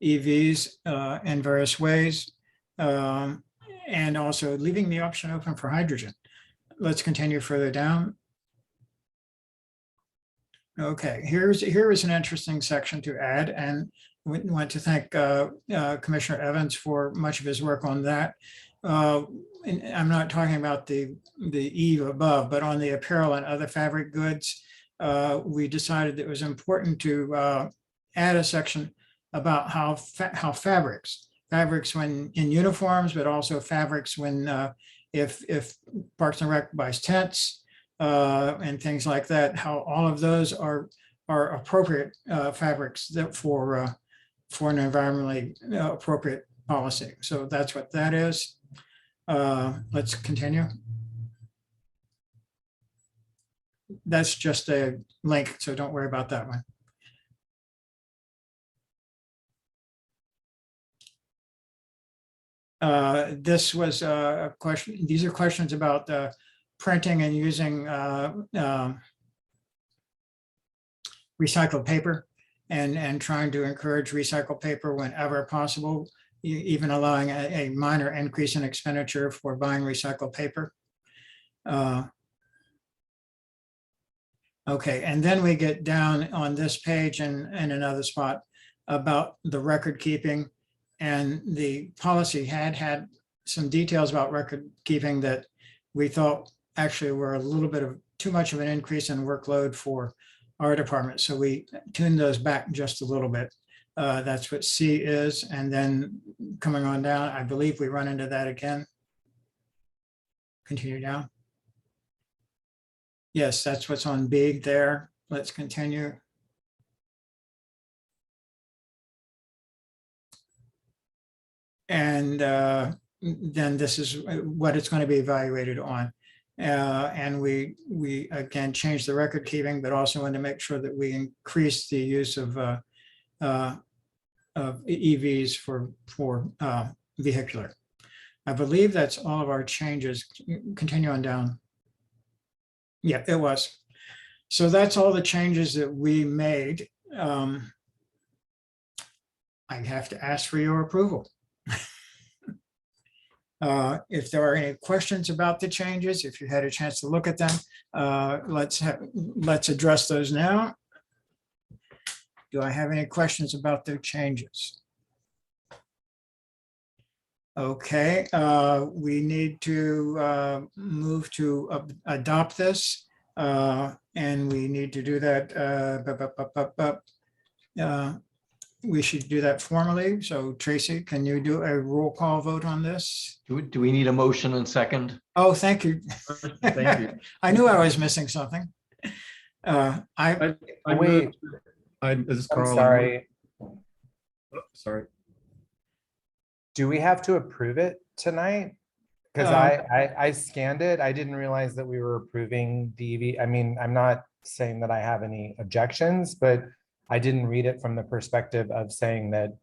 EVs, in various ways. And also leaving the option open for hydrogen. Let's continue further down. Okay, here is an interesting section to add, and we want to thank Commissioner Evans for much of his work on that. And I'm not talking about the eve above, but on the apparel and other fabric goods, we decided it was important to add a section about how fabrics when in uniforms, but also fabrics when if Parks and Rec buys tents and things like that, how all of those are appropriate fabrics that for an environmentally appropriate policy. So that's what that is. Let's continue. That's just a link, so don't worry about that one. This was a question. These are questions about printing and using recycled paper and trying to encourage recycled paper whenever possible, even allowing a minor increase in expenditure for buying recycled paper. Okay, and then we get down on this page and another spot about the record keeping, and the policy had some details about record keeping that we thought actually were a little bit of too much of an increase in workload for our department. So we tuned those back just a little bit. That's what C is. And then coming on down, I believe we run into that again. Continue down. Yes, that's what's on B there. Let's continue. And then this is what it's going to be evaluated on. And we again changed the record keeping, but also want to make sure that we increase the use of EVs for vehicular. I believe that's all of our changes. Continue on down. Yeah, it was. So that's all the changes that we made. I have to ask for your approval. If there are any questions about the changes, if you had a chance to look at them, let's address those now. Do I have any questions about the changes? Okay, we need to move to adopt this, and we need to do that. We should do that formally. So Tracy, can you do a roll call vote on this? Do we need a motion and second? Oh, thank you. Thank you. I knew I was missing something. Wait, This is I'm Carl. sorry. Sorry. Do we have to approve it tonight? Because I scanned it. I didn't realize that we were approving the EV. I mean, I'm not saying that I have any objections, but I didn't read it from the perspective of saying that,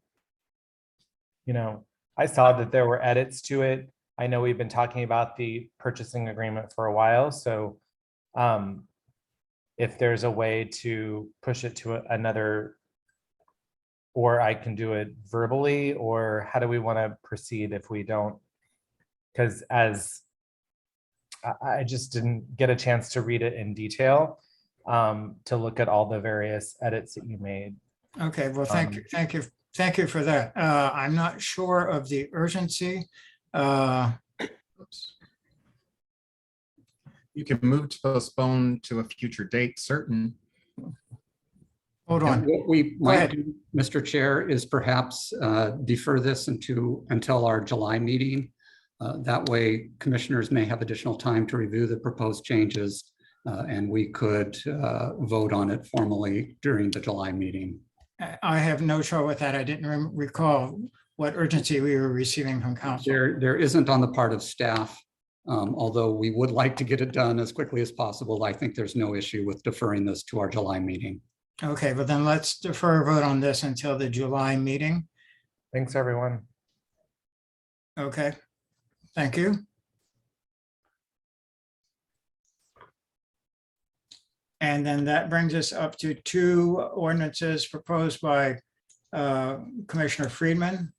you know, I saw that there were edits to it. I know we've been talking about the purchasing agreement for a while. So if there's a way to push it to another, or I can do it verbally, or how do we want to proceed if we don't? Because as I just didn't get a chance to read it in detail, to look at all the various edits that you made. Okay, well, thank you for that. I'm not sure of the urgency. You can move to postpone to a future date certain. Hold on. What we Go might ahead. do, Mr. Chair, is perhaps defer this until our July meeting. That way commissioners may have additional time to review the proposed changes, and we could vote on it formally during the July meeting. I have no trouble with that. I didn't recall what urgency we were receiving from council. There isn't on the part of staff, although we would like to get it done as quickly as possible. I think there's no issue with deferring this to our July meeting. Okay, but then let's defer a vote on this until the July meeting. Thanks, everyone. Okay, thank you. And then that brings us up to 2 ordinances proposed by Commissioner Friedman.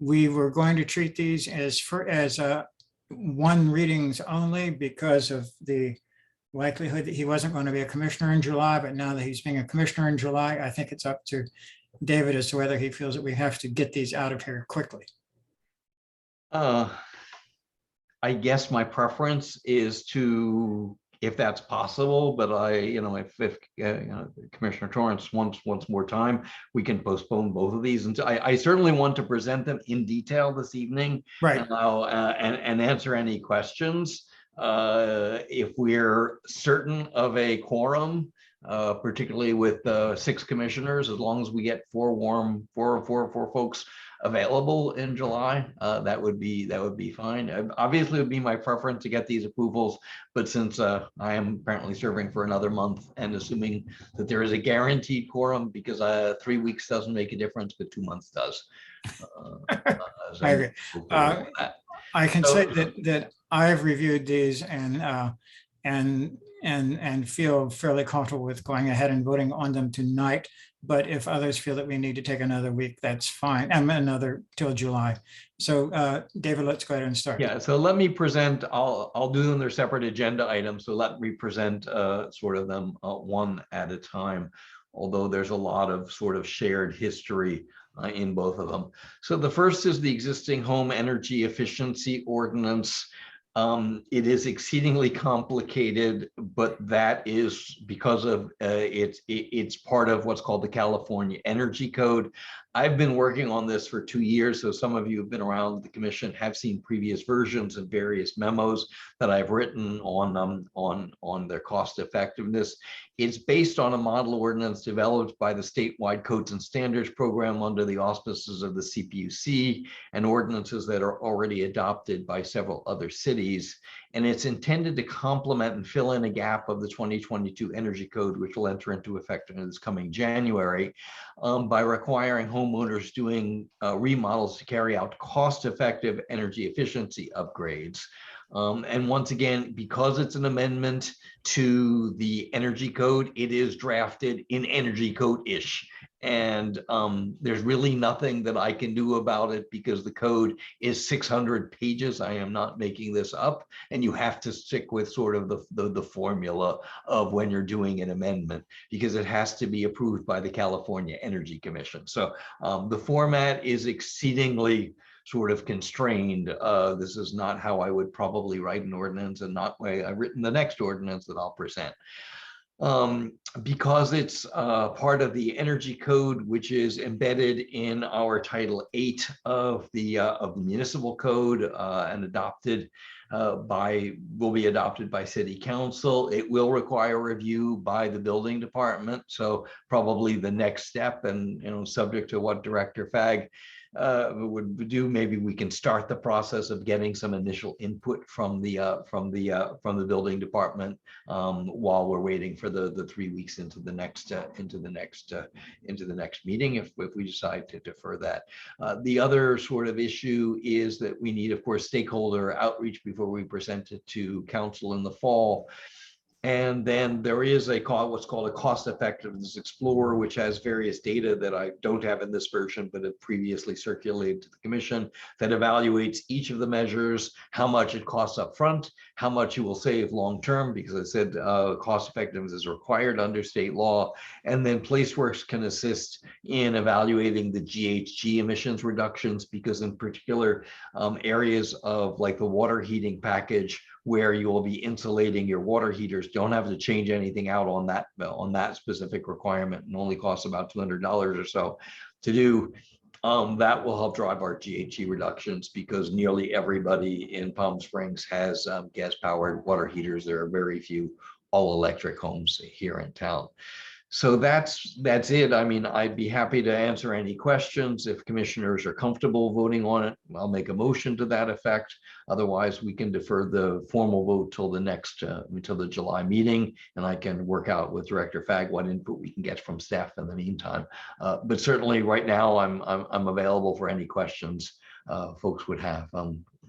We were going to treat these as 1 readings only because of the likelihood that he wasn't going to be a commissioner in July, but now that he's being a commissioner in July, I think it's up to David as to whether he feels that we have to get these out of here quickly. I guess my preference is to, if that's possible, but if Commissioner Torrance wants more time, we can postpone both of these. And I certainly want to present them in detail this evening, Right. and answer any questions. If we're certain of a quorum, particularly with 6 commissioners, as long as we get 4 folks available in July, that would be fine. Obviously, it would be my preference to get these approvals, but since I am apparently serving for another month, and assuming that there is a guaranteed quorum, because 3 weeks doesn't make a difference, but 2 months does. I agree. I can say that I've reviewed these and feel fairly comfortable with going ahead and voting on them tonight. But if others feel that we need to take another week, that's fine. And another till July. So David, let's go ahead and start. Yeah, so let me present, I'll do them, their separate agenda items. So let me present sort of them one at a time, although there's a lot of sort of shared history in both of them. So the first is the existing home energy efficiency ordinance. It is exceedingly complicated, but that is because of it's part of what's called the California Energy Code. I've been working on this for 2 years, so some of you have been around the commission, have seen previous versions and various memos that I've written on their cost effectiveness. It's based on a model ordinance developed by the statewide Codes and Standards Program under the auspices of the CPUC, and ordinances that are already adopted by several other cities. And it's intended to complement and fill in a gap of the 2022 Energy Code, which will enter into effect in this coming January, by requiring homeowners doing remodels to carry out cost-effective energy efficiency upgrades. And once again, because it's an amendment to the Energy Code, it is drafted in Energy Code-ish. And there's really nothing that I can do about it because the code is 600 pages. I am not making this up. And you have to stick with sort of the formula of when you're doing an amendment, because it has to be approved by the California Energy Commission. So the format is exceedingly sort of constrained. This is not how I would probably write an ordinance, and not way I've written the next ordinance that I'll present. Because it's part of the Energy Code, which is embedded in our Title 8 of the Municipal Code, and will be adopted by City Council. It will require review by the Building Department. So probably the next step, and subject to what Director Fagg would do, maybe we can start the process of getting some initial input from the Building Department while we're waiting for the 3 weeks into the next meeting, if we decide to defer that. The other sort of issue is that we need, of course, stakeholder outreach before we present it to council in the fall. And then there is what's called a cost effectiveness explorer, which has various data that I don't have in this version, but have previously circulated to the commission, that evaluates each of the measures, how much it costs up front, how much you will save long term, because I said cost effectiveness is required under state law. And then PlaceWorks can assist in evaluating the GHG emissions reductions, because in particular areas of like the water heating package, where you will be insulating your water heaters, don't have to change anything out on that specific requirement, and only costs about $200 or so to do. That will help drive our GHG reductions, because nearly everybody in Palm Springs has gas-powered water heaters. There are very few all-electric homes here in town. So that's it. I mean, I'd be happy to answer any questions. If commissioners are comfortable voting on it, I'll make a motion to that effect. Otherwise, we can defer the formal vote till until the July meeting, and I can work out with Director Fagg what input we can get from staff in the meantime. But certainly right now, I'm available for any questions folks would have.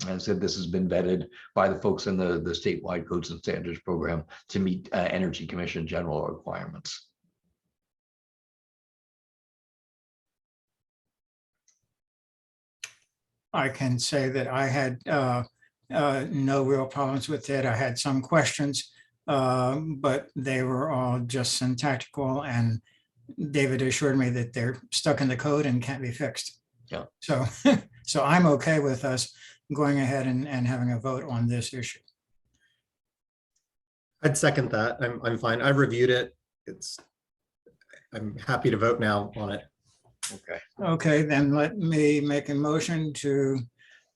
As I said, this has been vetted by the folks in the statewide codes and standards program to meet Energy Commission general requirements. I can say that I had no real problems with it. I had some questions, but they were all just syntactical, and David assured me that they're stuck in the code and can't be fixed. Yeah. So, so I'm okay with us going ahead and having a vote on this issue. I'd second that. I'm fine. I've reviewed it. I'm happy to vote now on it. Okay. Okay, then let me make a motion to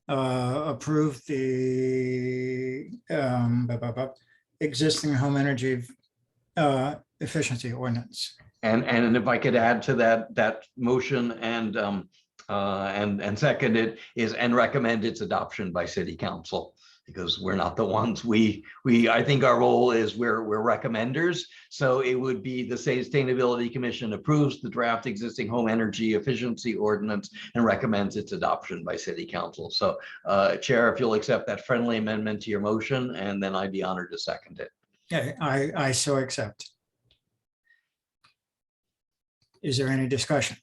approve the existing home energy efficiency ordinance. And if I could add to that motion and second it is and recommend its adoption by City Council, because we're not the ones. I think our role is we're recommenders. So it would be the Sustainability Commission approves the draft existing home energy efficiency ordinance and recommends its adoption by City Council. So Chair, if you'll accept that friendly amendment to your motion, and then I'd be honored to second it. Okay, I so accept. Is there any discussion?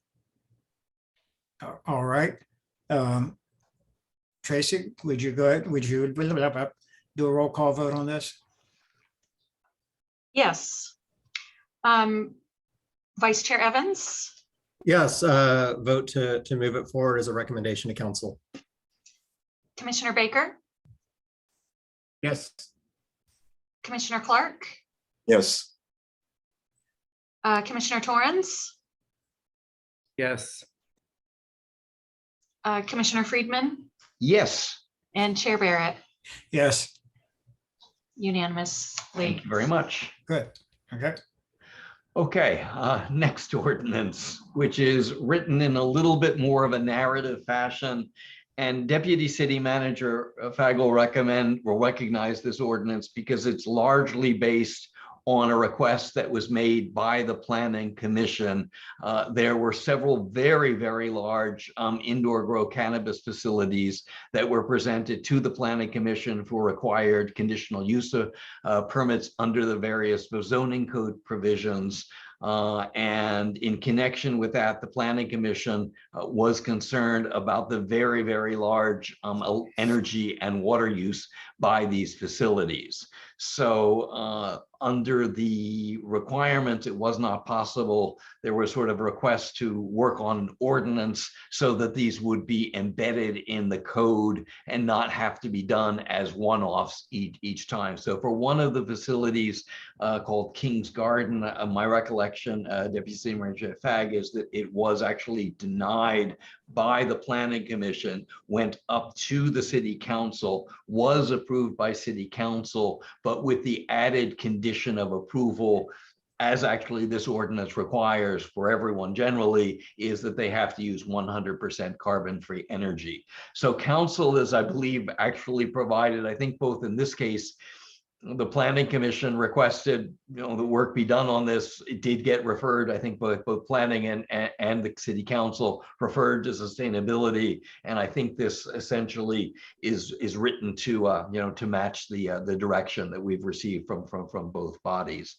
All right. Tracy, would you go ahead? Would you do a roll call vote on this? Yes. Vice Chair Evans, Yes, vote to move it forward as a recommendation to council. Commissioner Baker, Yes. Commissioner Clark, Yes. Commissioner Torrance, Yes. Commissioner Friedman, Yes, and Chair Barrett, Yes, unanimously. thank you very much. good. Okay. Okay, next ordinance, which is written in a little bit more of a narrative fashion. And Deputy City Manager Fagel will recognize this ordinance because it's largely based on a request that was made by the Planning Commission. There were several very, very large indoor grow cannabis facilities that were presented to the Planning Commission for required conditional use permits under the various zoning code provisions. And in connection with that, the Planning Commission was concerned about the very, very large energy and water use by these facilities. So under the requirements, it was not possible. There was sort of a request to work on an ordinance so that these would be embedded in the code and not have to be done as one-offs each time. So for one of the facilities called King's Garden, my recollection, Deputy City Manager Fag, is that it was actually denied by the Planning Commission, went up to the City Council, was approved by City Council, but with the added condition of approval, as actually this ordinance requires for everyone generally, is that they have to use 100% carbon-free energy. So council is, I believe, actually provided, I think both in this case, the Planning Commission requested, the work be done on this. It did get referred, I think both planning and the City Council referred to sustainability. And I think this essentially is written to to match the direction that we've received from both bodies.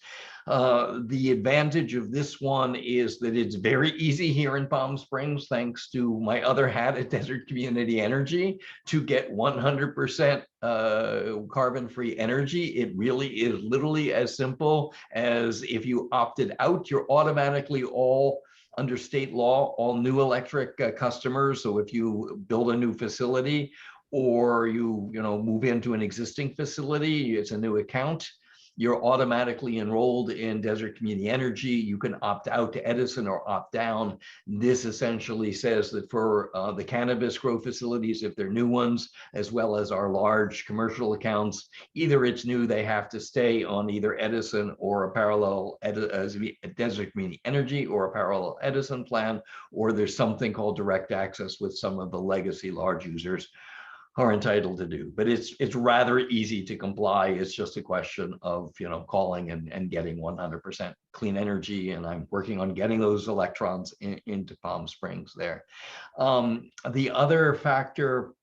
The advantage of this one is that it's very easy here in Palm Springs, thanks to my other hat at Desert Community Energy, to get 100% carbon-free energy. It really is literally as simple as if you opted out, you're automatically all under state law, all new electric customers. So if you build a new facility or you move into an existing facility, it's a new account, you're automatically enrolled in Desert Community Energy. You can opt out to Edison or opt down. This essentially says that for the cannabis grow facilities, if they're new ones, as well as our large commercial accounts, either it's new, they have to stay on either Edison or a parallel Desert Community Energy or a parallel Edison plan, or there's something called direct access with some of the legacy large users are entitled to do. But it's rather easy to comply. It's just a question of calling and getting 100% clean energy, and I'm working on getting those electrons into Palm Springs there. The other factor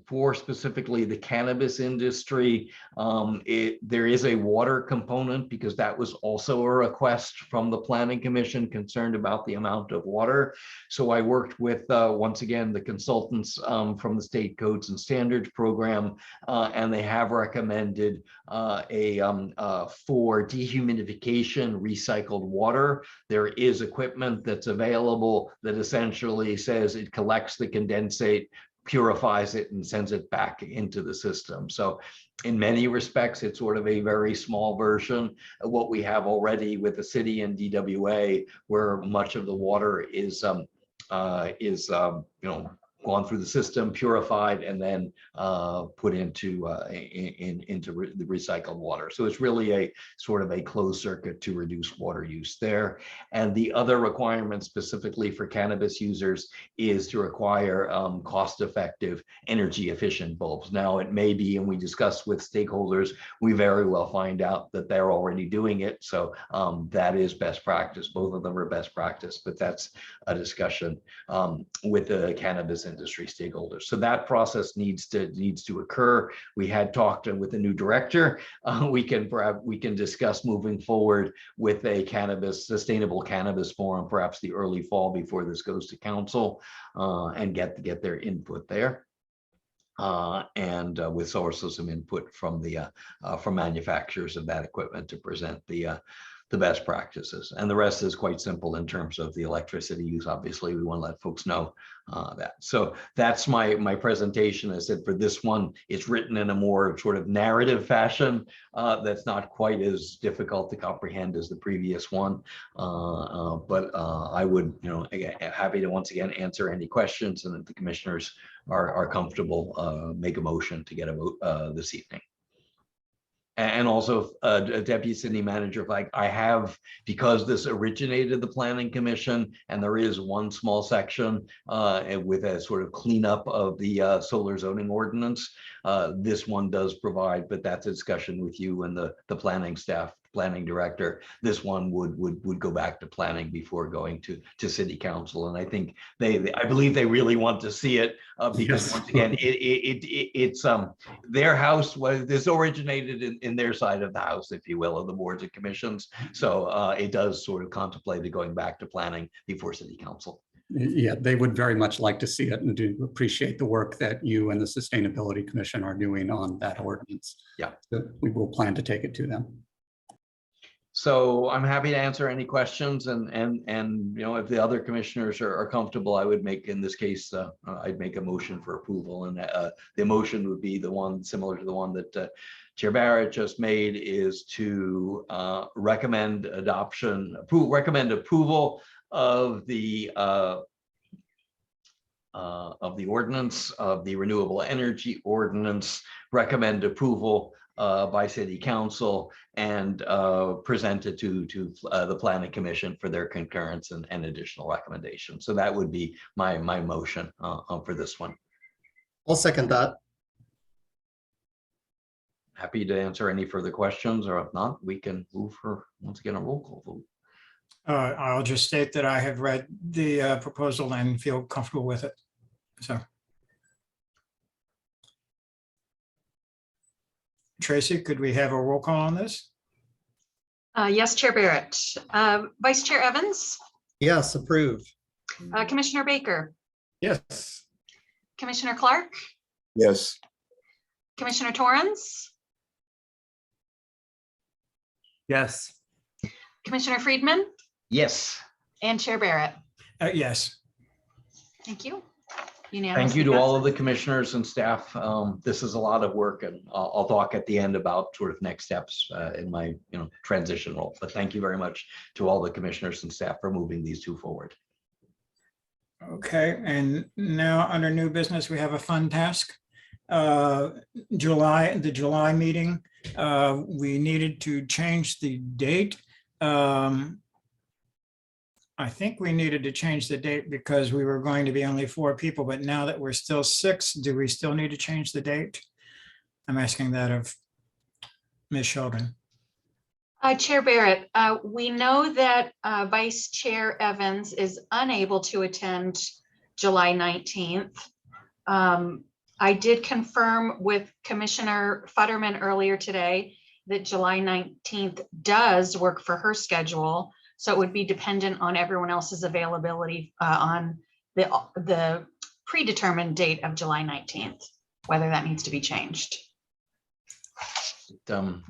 for specifically the cannabis industry, there is a water component because that was also a request from the Planning Commission concerned about the amount of water. So I worked with, once again, the consultants from the State Codes and Standards Program, and they have recommended for dehumidification recycled water. There is equipment that's available that essentially says it collects the condensate, purifies it, and sends it back into the system. So in many respects, it's sort of a very small version of what we have already with the city and DWA, where much of the water is gone through the system, purified, and then put into the recycled water. So it's really a sort of a closed circuit to reduce water use there. And the other requirement specifically for cannabis users is to require cost-effective, energy-efficient bulbs. Now, it may be, and we discussed with stakeholders, we very well find out that they're already doing it. So that is best practice. Both of them are best practice, but that's a discussion with the cannabis industry stakeholders. So that process needs to occur. We had talked with the new director. We can discuss moving forward with a sustainable cannabis forum, perhaps the early fall before this goes to council, and get their input there. And with also some input from manufacturers of that equipment to present the best practices. And the rest is quite simple in terms of the electricity use. Obviously, we want to let folks know that. So that's my presentation. I said for this one, it's written in a more sort of narrative fashion that's not quite as difficult to comprehend as the previous one. But I would, again, happy to once again answer any questions, and if the commissioners are comfortable, make a motion to get a vote this evening. And also, a deputy city manager, like I have, because this originated the Planning Commission, and there is one small section with a sort of cleanup of the solar zoning ordinance. This one does provide, but that's a discussion with you and the planning staff, planning director. This one would go back to planning before going to city council. And I think I believe they really want to see it because once again, it's their house. This originated in their side of the house, if you will, of the boards and commissions. So it does sort of contemplate it going back to planning before city council. Yeah, they would very much like to see it and do appreciate the work that you and the Sustainability Commission are doing on that ordinance. Yeah, so we will plan to take it to them. So I'm happy to answer any questions, and if the other commissioners are comfortable, I would make, in this case, I'd make a motion for approval, and the motion would be the one similar to the one that Chair Barrett just made, is to recommend approval of the ordinance, of the renewable energy ordinance, recommend approval by city council, and present it to the planning commission for their concurrence and additional recommendations. So that would be my motion for this one. I'll second that. Happy to answer any further questions, or if not, we can move for, once again, a roll call vote. I'll just state that I have read the proposal and feel comfortable with it. So. Tracy, could we have a roll call on this? Yes, Chair Barrett. Vice Chair Evans? Yes, approve. Commissioner Baker? Yes. Commissioner Clark? Yes. Commissioner Torrance? Yes. Commissioner Friedman? Yes. And Chair Barrett? Yes. Thank you. Thank you to all of the commissioners and staff. This is a lot of work, and I'll talk at the end about sort of next steps in my transition role. But thank you very much to all the commissioners and staff for moving these two forward. Okay, and now under new business, we have a fun task. The July meeting, we needed to change the date. I think we needed to change the date because we were going to be only 4 people, but now that we're still 6, do we still need to change the date? I'm asking that of Ms. Sheldon. Chair Barrett, we know that Vice Chair Evans is unable to attend July 19th. I did confirm with Commissioner Futterman earlier today that July 19th does work for her schedule. So it would be dependent on everyone else's availability on the predetermined date of July 19th, whether that needs to be changed.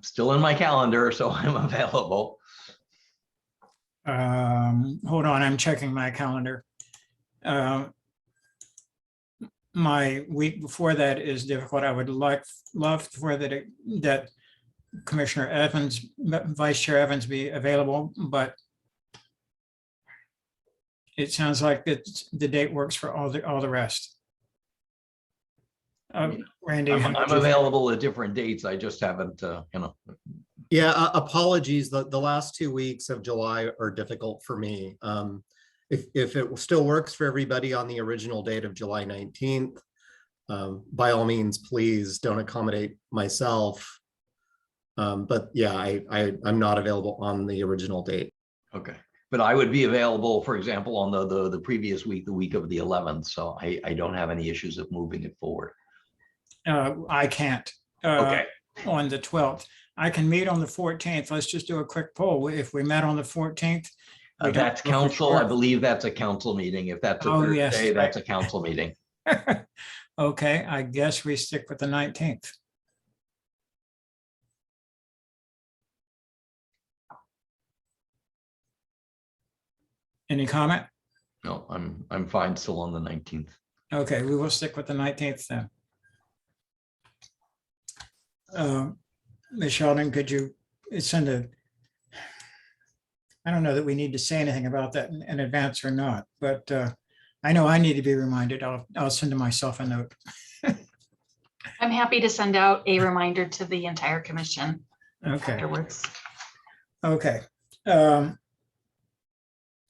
Still in my calendar, so I'm available. Hold on, I'm checking my calendar. My week before that is difficult. I would love for that Commissioner Evans, Vice Chair Evans be available, but it sounds like the date works for all the rest. Randy, I'm available at different dates. I just haven't, Yeah, apologies. The last 2 weeks of July are difficult for me. If it still works for everybody on the original date of July 19th, by all means, please don't accommodate myself. But yeah, I'm not available on the original date. Okay. But I would be available, for example, on the previous week, the week of the 11th. So I don't have any issues of moving it forward. I can't. Okay. On the 12th. I can meet on the 14th. Let's just do a quick poll. If we met on the 14th. That's council. I believe that's a council meeting. If that's a Thursday, yes, that's a council meeting. Okay, I guess we stick with the 19th. Any comment? No, I'm fine still on the 19th. Okay, we will stick with the 19th then. Ms. Sheldon, could you send I don't know that we need to say anything about that in advance or not, but I know I need to be reminded. I'll send to myself a note. I'm happy to send out a reminder to the entire commission afterwards. Okay. All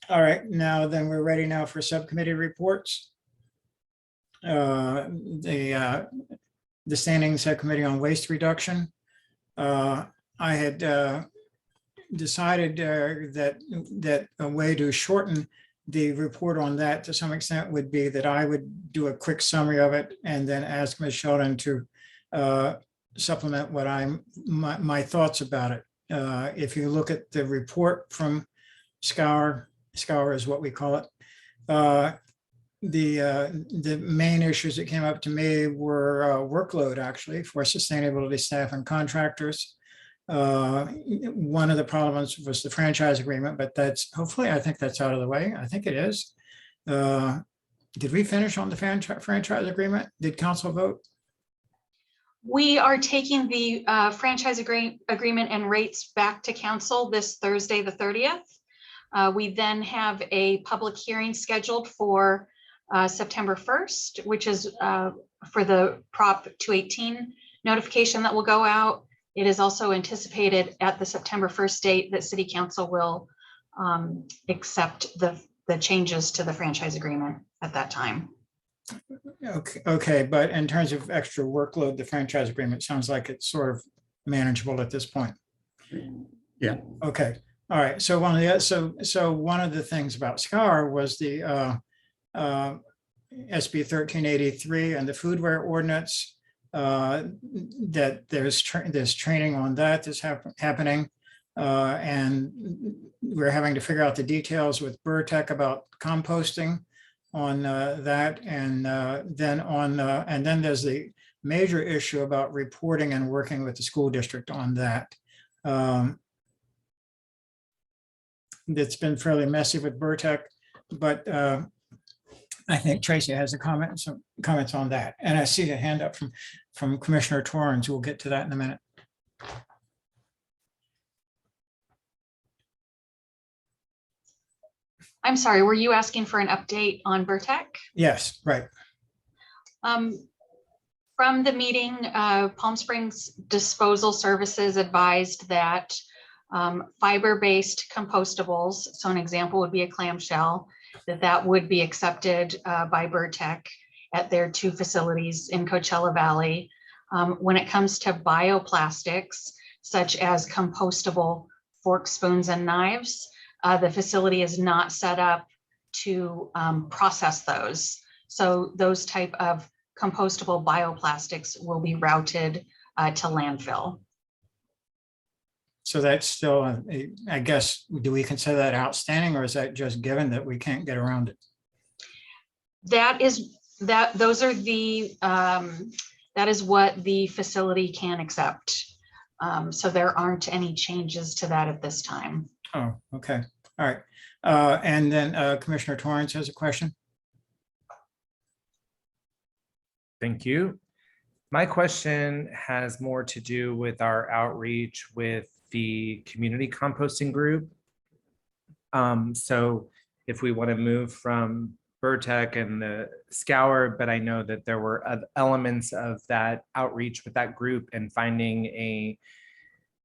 right, now then we're ready now for subcommittee reports. The Standing Subcommittee on Waste Reduction. I had decided that a way to shorten the report on that to some extent would be that I would do a quick summary of it and then ask Ms. Sheldon to supplement what my thoughts about it. If you look at the report from Scour is what we call it. The main issues that came up to me were workload actually for sustainability staff and contractors. One of the problems was the franchise agreement, but that's hopefully, I think that's out of the way. I think it is. Did we finish on the franchise agreement? Did council vote? We are taking the franchise agreement and rates back to council this Thursday, the 30th. We then have a public hearing scheduled for September 1st, which is for the Prop 218 notification that will go out. It is also anticipated at the September 1st date that City Council will accept the changes to the franchise agreement at that time. Okay, but in terms of extra workload, the franchise agreement sounds like it's sort of manageable at this point. Yeah. Okay. All right. So one of the things about SCAR was the SB 1383 and the foodware ordinance. That there's training on that that's happening, and we're having to figure out the details with Burtech about composting on that, and then there's the major issue about reporting and working with the school district on that. It's been fairly messy with Burtech, but I think Tracy has some comments on that. And I see a hand up from Commissioner Torrens. We'll get to that in a minute. I'm sorry, were you asking for an update on Burtech? Yes, right. From the meeting, Palm Springs Disposal Services advised that fiber-based compostables, so an example would be a clamshell, that would be accepted by Burtech at their 2 facilities in Coachella Valley. When it comes to bioplastics, such as compostable forks, spoons, and knives, the facility is not set up to process those. So those type of compostable bioplastics will be routed to landfill. So that's still, I guess, do we consider that outstanding, or is that just given that we can't get around it? That is what the facility can accept. So there aren't any changes to that at this time. Oh, okay. All right. And then Commissioner Torrance has a question. Thank you. My question has more to do with our outreach with the community composting group. So if we want to move from Burtec and the scour, but I know that there were elements of that outreach with that group and finding a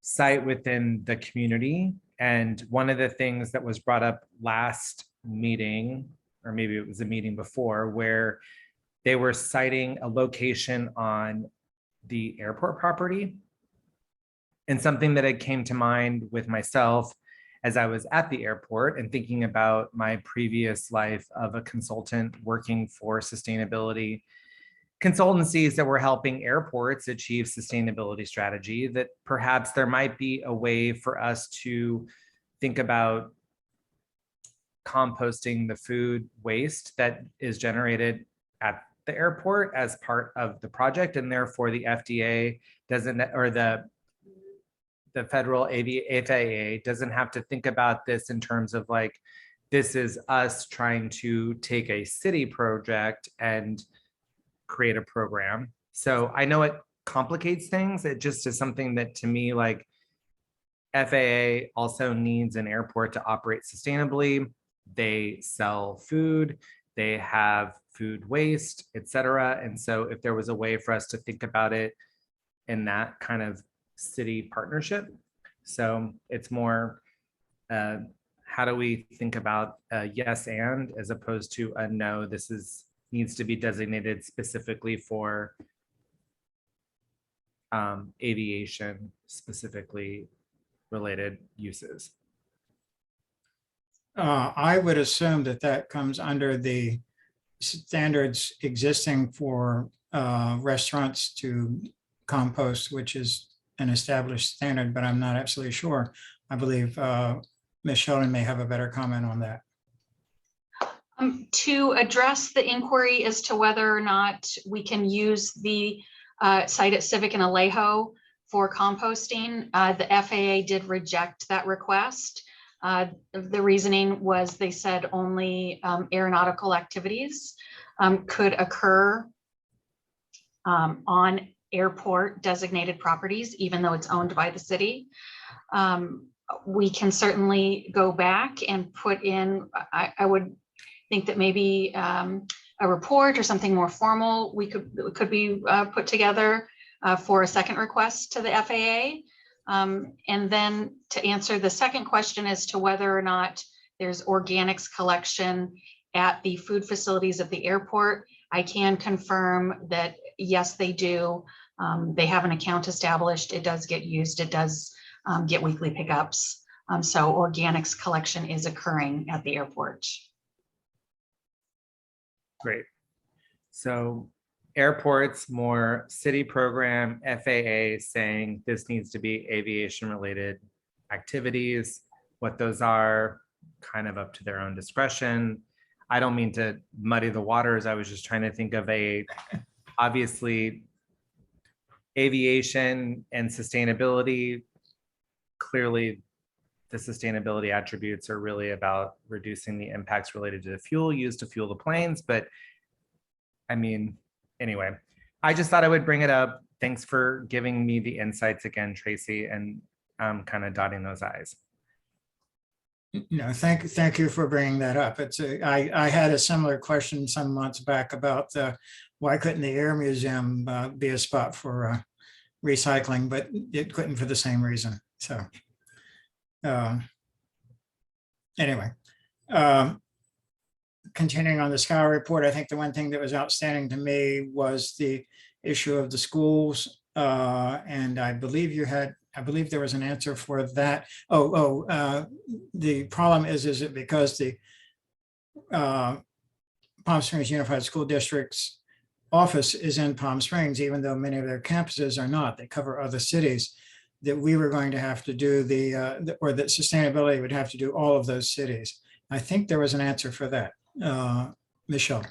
site within the community. And one of the things that was brought up last meeting, or maybe it was a meeting before, where they were citing a location on the airport property. And something that had came to mind with myself as I was at the airport and thinking about my previous life of a consultant working for sustainability consultancies that were helping airports achieve sustainability strategy, that perhaps there might be a way for us to think about composting the food waste that is generated at the airport as part of the project, and therefore the FDA doesn't, or the federal FAA doesn't have to think about this in terms of like, this is us trying to take a city project and create a program. So I know it complicates things. It just is something that to me, like, FAA also needs an airport to operate sustainably. They sell food, they have food waste, etc. And so if there was a way for us to think about it in that kind of city partnership. So it's more, how do we think about a yes and as opposed to a no, this needs to be designated specifically for aviation specifically related uses. I would assume that that comes under the standards existing for restaurants to compost, which is an established standard, but I'm not absolutely sure. I believe Ms. Sheldon may have a better comment on that. To address the inquiry as to whether or not we can use the site at Civic and Alejo for composting, the FAA did reject that request. The reasoning was they said only aeronautical activities could occur on airport designated properties, even though it's owned by the city. We can certainly go back and put in, I would think that maybe a report or something more formal could be put together for a second request to the FAA. And then to answer the second question as to whether or not there's organics collection at the food facilities at the airport, I can confirm that yes, they do. They have an account established. It does get used. It does get weekly pickups. So organics collection is occurring at the airport. Great. So airports, more city program, FAA saying this needs to be aviation related activities. What those are, kind of up to their own discretion. I don't mean to muddy the waters. I was just trying to think of obviously aviation and sustainability. Clearly the sustainability attributes are really about reducing the impacts related to the fuel used to fuel the planes. But I mean, anyway, I just thought I would bring it up. Thanks for giving me the insights again, Tracy, and kind of dotting those I's. No, thank you for bringing that up. I had a similar question some months back about why couldn't the Air Museum be a spot for recycling, but it couldn't for the same reason. So anyway, continuing on the SCOW report, I think the one thing that was outstanding to me was the issue of the schools. And I believe there was an answer for that. The problem is it because the Palm Springs Unified School District's office is in Palm Springs, even though many of their campuses are not. They cover other cities, that we were going to have to do or that sustainability would have to do all of those cities. I think there was an answer for that. Michelle.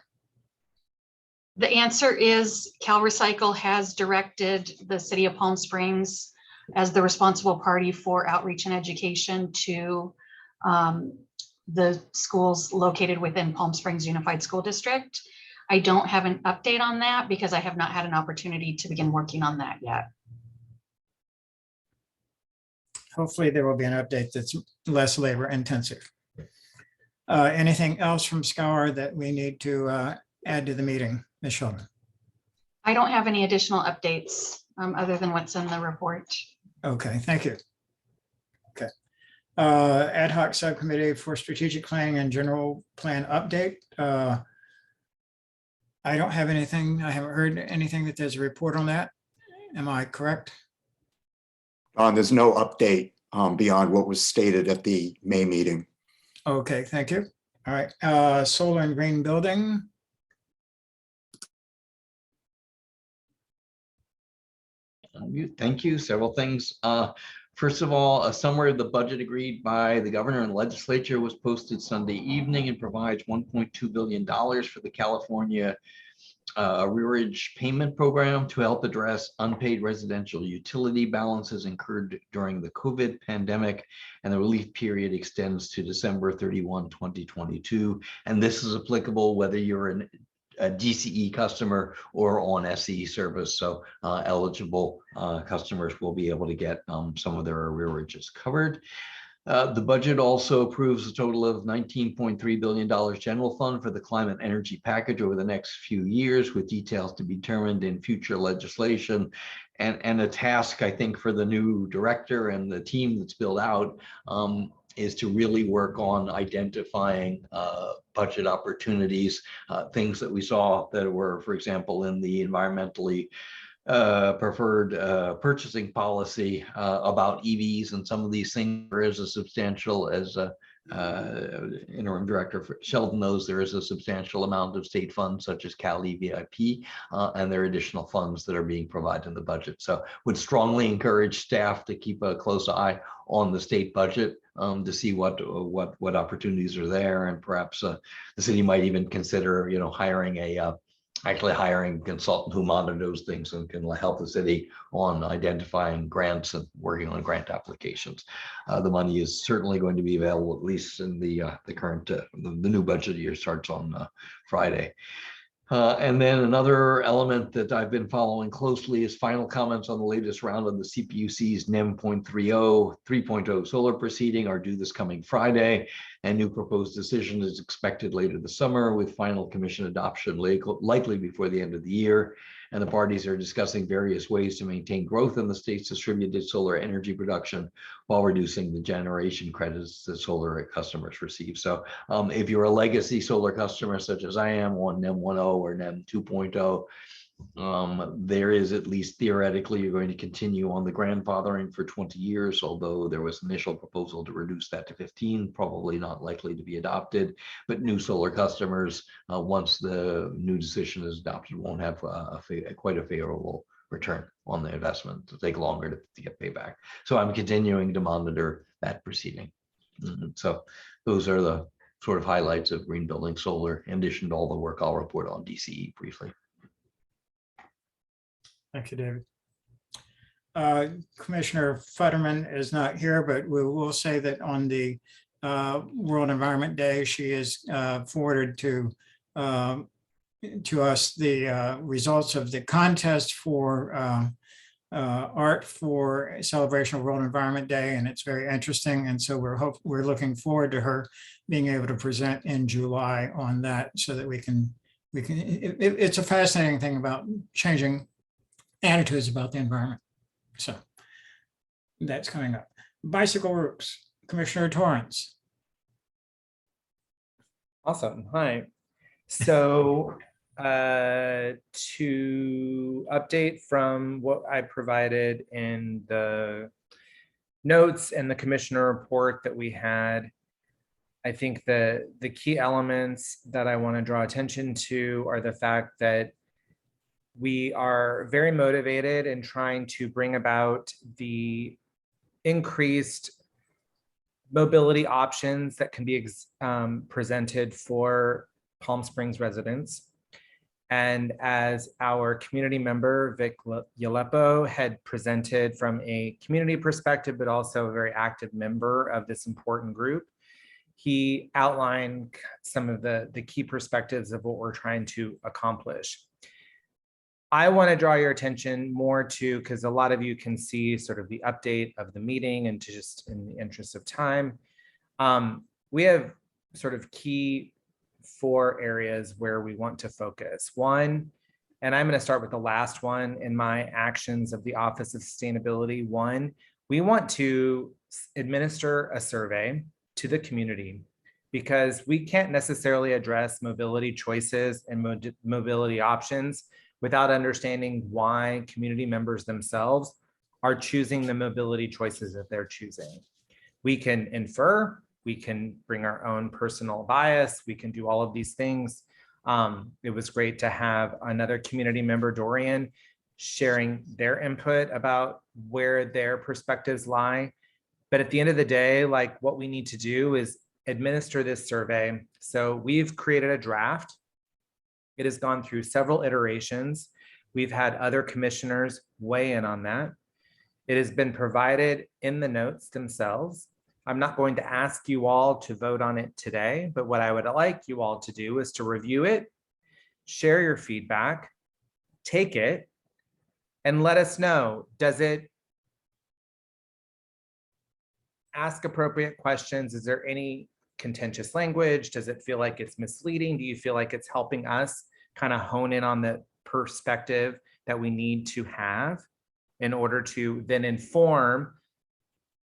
The answer is CalRecycle has directed the city of Palm Springs as the responsible party for outreach and education to the schools located within Palm Springs Unified School District. I don't have an update on that because I have not had an opportunity to begin working on that yet. Hopefully there will be an update that's less labor intensive. Anything else from Scour that we need to add to the meeting, Ms. Schulman? I don't have any additional updates other than what's in the report. Okay, thank you. Okay. Ad hoc subcommittee for strategic planning and general plan update. I don't have anything. I haven't heard anything that there's a report on that. Am I correct? There's no update beyond what was stated at the May meeting. Okay, thank you. All right, solar and green building. Thank you. Several things. First of all, a summary of the budget agreed by the governor and legislature was posted Sunday evening and provides $1.2 billion for the California arrearage payment program to help address unpaid residential utility balances incurred during the COVID pandemic, and the relief period extends to December 31, 2022. And this is applicable whether you're a DCE customer or on SE service. So eligible customers will be able to get some of their arrearages covered. The budget also approves a total of $19.3 billion general fund for the climate energy package over the next few years, with details to be determined in future legislation. And a task, I think, for the new director and the team that's built out is to really work on identifying budget opportunities, things that we saw that were, for example, in the environmentally preferred purchasing policy about EVs and some of these things. There is a substantial, as interim director Sheldon knows, there is a substantial amount of state funds such as Cali VIP, and there are additional funds that are being provided in the budget. So would strongly encourage staff to keep a close eye on the state budget to see what opportunities are there, and perhaps the city might even consider, hiring a consultant who monitors things and can help the city on identifying grants and working on grant applications. The money is certainly going to be available, at least in the current, the new budget year starts on Friday. And then another element that I've been following closely is final comments on the latest round of the CPUC's NEM 3.0 solar proceeding are due this coming Friday, and new proposed decision is expected later this summer, with final commission adoption likely before the end of the year. And the parties are discussing various ways to maintain growth in the state's distributed solar energy production while reducing the generation credits that solar customers receive. So if you're a legacy solar customer, such as I am on NEM 1.0 or NEM 2.0, there is, at least theoretically, you're going to continue on the grandfathering for 20 years, although there was initial proposal to reduce that to 15, probably not likely to be adopted. But new solar customers, once the new decision is adopted, won't have quite a favorable return on the investment. It'll take longer to get payback. So I'm continuing to monitor that proceeding. So those are the sort of highlights of green building solar, in addition to all the work I'll report on DCE briefly. Thank you, David. Commissioner Futterman is not here, but we will say that on the World Environment Day, she has forwarded to us the results of the contest for art for celebration of World Environment Day, and it's very interesting. And so we're looking forward to her being able to present in July on that, so that we can. It's a fascinating thing about changing attitudes about the environment. So that's coming up. Bicycle routes, Commissioner Torrance. Awesome. Hi. So to update from what I provided in the notes and the commissioner report that we had, I think that the key elements that I want to draw attention to are the fact that We are very motivated in trying to bring about the increased mobility options that can be presented for Palm Springs residents. And as our community member, Vic Yalepo, had presented from a community perspective, but also a very active member of this important group, he outlined some of the key perspectives of what we're trying to accomplish. I want to draw your attention more to, because a lot of you can see sort of the update of the meeting, and to just in the interest of time, we have sort of key 4 areas where we want to focus. One, and I'm going to start with the last one in my actions of the Office of Sustainability. One, we want to administer a survey to the community, because we can't necessarily address mobility choices and mobility options without understanding why community members themselves are choosing the mobility choices that they're choosing. We can infer, we can bring our own personal bias, we can do all of these things. It was great to have another community member, Dorian, sharing their input about where their perspectives lie. But at the end of the day, like, what we need to do is administer this survey. So we've created a draft. It has gone through several iterations. We've had other commissioners weigh in on that. It has been provided in the notes themselves. I'm not going to ask you all to vote on it today, but what I would like you all to do is to review it, share your feedback, take it, and let us know. Does it ask appropriate questions? Is there any contentious language? Does it feel like it's misleading? Do you feel like it's helping us kind of hone in on the perspective that we need to have in order to then inform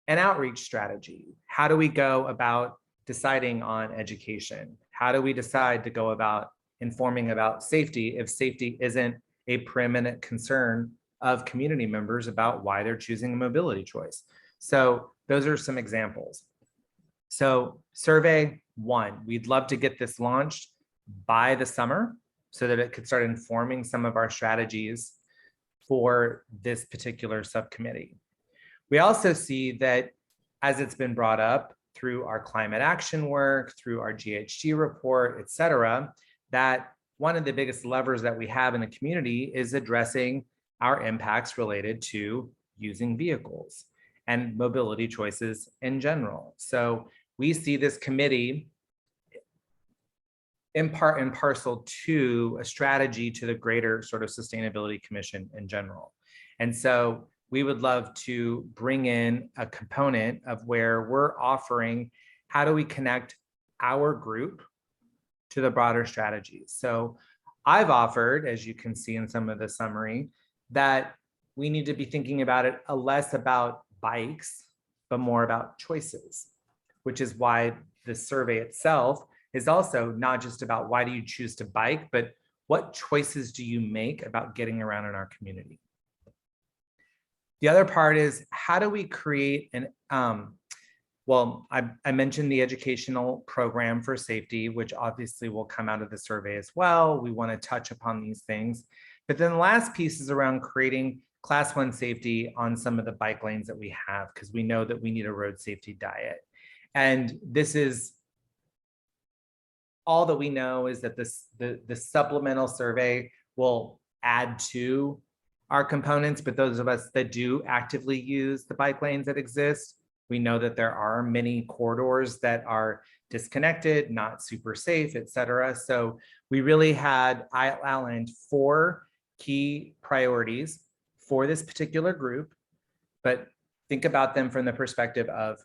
an outreach strategy? How do we go about deciding on education? How do we decide to go about informing about safety if safety isn't a preeminent concern of community members about why they're choosing a mobility choice? So those are some examples. So survey 1, we'd love to get this launched by the summer so that it could start informing some of our strategies for this particular subcommittee. We also see that, as it's been brought up through our climate action work, through our GHG report, et cetera, that one of the biggest levers that we have in the community is addressing our impacts related to using vehicles and mobility choices in general. So we see this committee in part and parcel to a strategy to the greater sort of Sustainability Commission in general. And so we would love to bring in a component of where we're offering, how do we connect our group to the broader strategies? So I've offered, as you can see in some of the summary, that we need to be thinking about it less about bikes, but more about choices, which is why the survey itself is also not just about why do you choose to bike, but what choices do you make about getting around in our community? The other part is, how do we create an, well, I mentioned the educational program for safety, which obviously will come out of the survey as well. We want to touch upon these things. But then the last piece is around creating class 1 safety on some of the bike lanes that we have, because we know that we need a road safety diet. And this is all that we know, is that the supplemental survey will add to our components, but those of us that do actively use the bike lanes that exist, we know that there are many corridors that are disconnected, not super safe, et cetera. So we really had outlined 4 key priorities for this particular group, but think about them from the perspective of,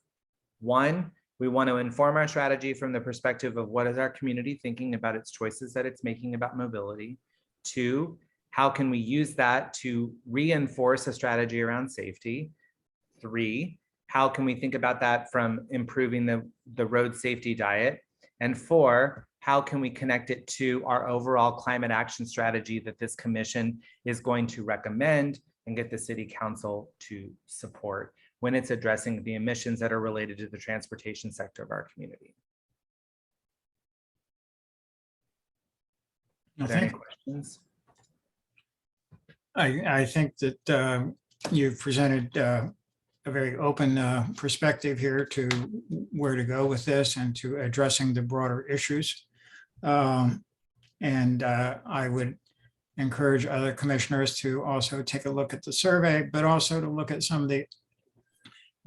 1, we want to inform our strategy from the perspective of what is our community thinking about its choices that it's making about mobility. 2, how can we use that to reinforce a strategy around safety? 3, how can we think about that from improving the road safety diet? And 4, how can we connect it to our overall climate action strategy that this commission is going to recommend and get the city council to support when it's addressing the emissions that are related to the transportation sector of our community? Are there any questions? I think that you've presented a very open perspective here to where to go with this and to addressing the broader issues. And I would encourage other commissioners to also take a look at the survey, but also to look at some of the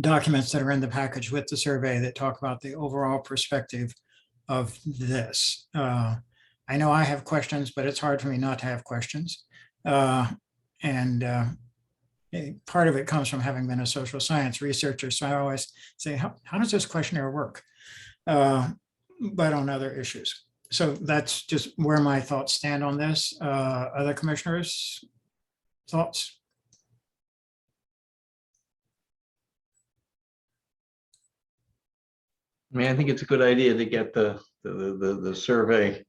documents that are in the package with the survey that talk about the overall perspective of this. I know I have questions, but it's hard for me not to have questions. And part of it comes from having been a social science researcher. So I always say, how does this questionnaire work? But on other issues. So that's just where my thoughts stand on this. Other commissioners' thoughts? I mean, I think it's a good idea to get the survey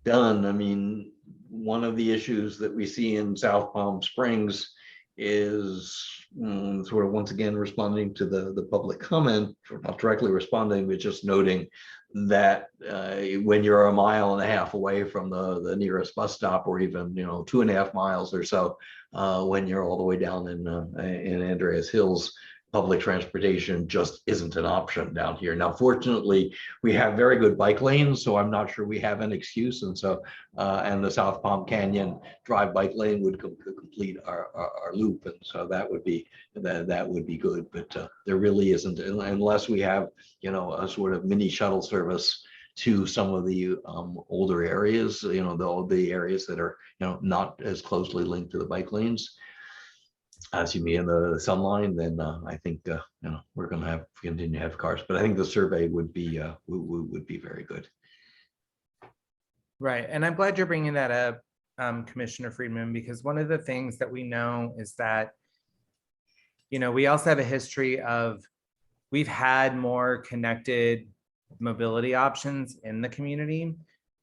done. I mean, one of the issues that we see in South Palm Springs is sort of once again responding to the public comment, or not directly responding, but just noting that when you're a mile and a half away from the nearest bus stop, or even 2.5 miles or so, when you're all the way down in Andreas Hills, public transportation just isn't an option down here. Now, fortunately, we have very good bike lanes, so I'm not sure we have an excuse. And so, and the South Palm Canyon Drive bike lane would complete our loop, and so that would be good. But there really isn't, unless we have a sort of mini shuttle service to some of the older areas, the areas that are not as closely linked to the bike lanes as you mean in the Sunline, then I think we're going to continue to have cars. But I think the survey would be very good. Right, and I'm glad you're bringing that up, Commissioner Friedman, because one of the things that we know is that we also have a history of we've had more connected mobility options in the community.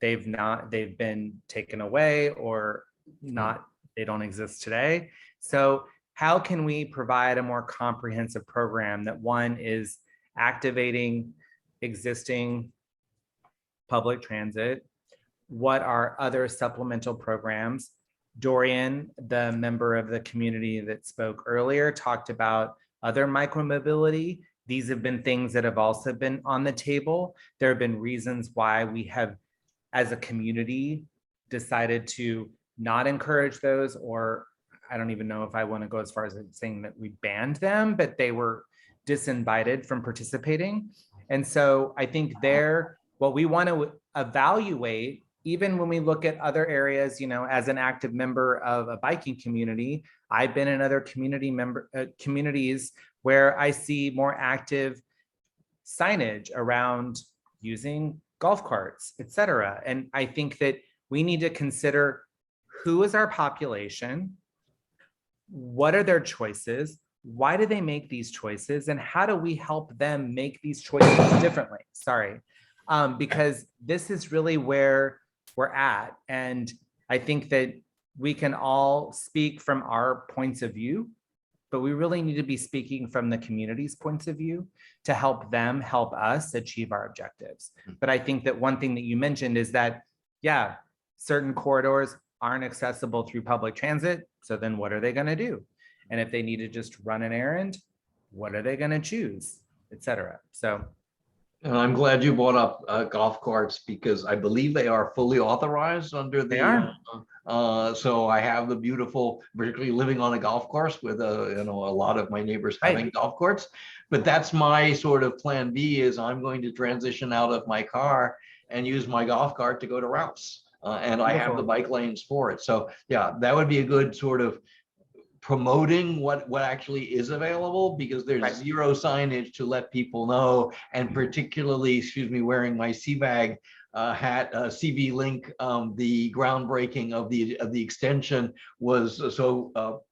They've been taken away or not. They don't exist today. So how can we provide a more comprehensive program that, one, is activating existing public transit? What are other supplemental programs? Dorian, the member of the community that spoke earlier, talked about other micromobility. These have been things that have also been on the table. There have been reasons why we have, as a community, decided to not encourage those, or I don't even know if I want to go as far as saying that we banned them, but they were disinvited from participating. And so I think what we want to evaluate, even when we look at other areas, as an active member of a biking community, I've been in other communities where I see more active signage around using golf carts, et cetera. And I think that we need to consider who is our population, what are their choices, why do they make these choices, and how do we help them make these choices differently? Sorry, because this is really where we're at. And I think that we can all speak from our points of view, but we really need to be speaking from the community's points of view to help them help us achieve our objectives. But I think that one thing that you mentioned is that, yeah, certain corridors aren't accessible through public transit. So then what are they going to do? And if they need to just run an errand, what are they going to choose, et cetera? So. And I'm glad you brought up golf carts, because I believe they are fully authorized under the. They are. So I have the beautiful, particularly living on a golf course with a lot of my neighbors having golf carts. But that's my sort of plan B, is I'm going to transition out of my car and use my golf cart to go to routes. And I have the bike lanes for it. So yeah, that would be a good sort of promoting what actually is available, because there's zero signage to let people know. And particularly, wearing my CBAG hat, CB Link, the groundbreaking of the extension was so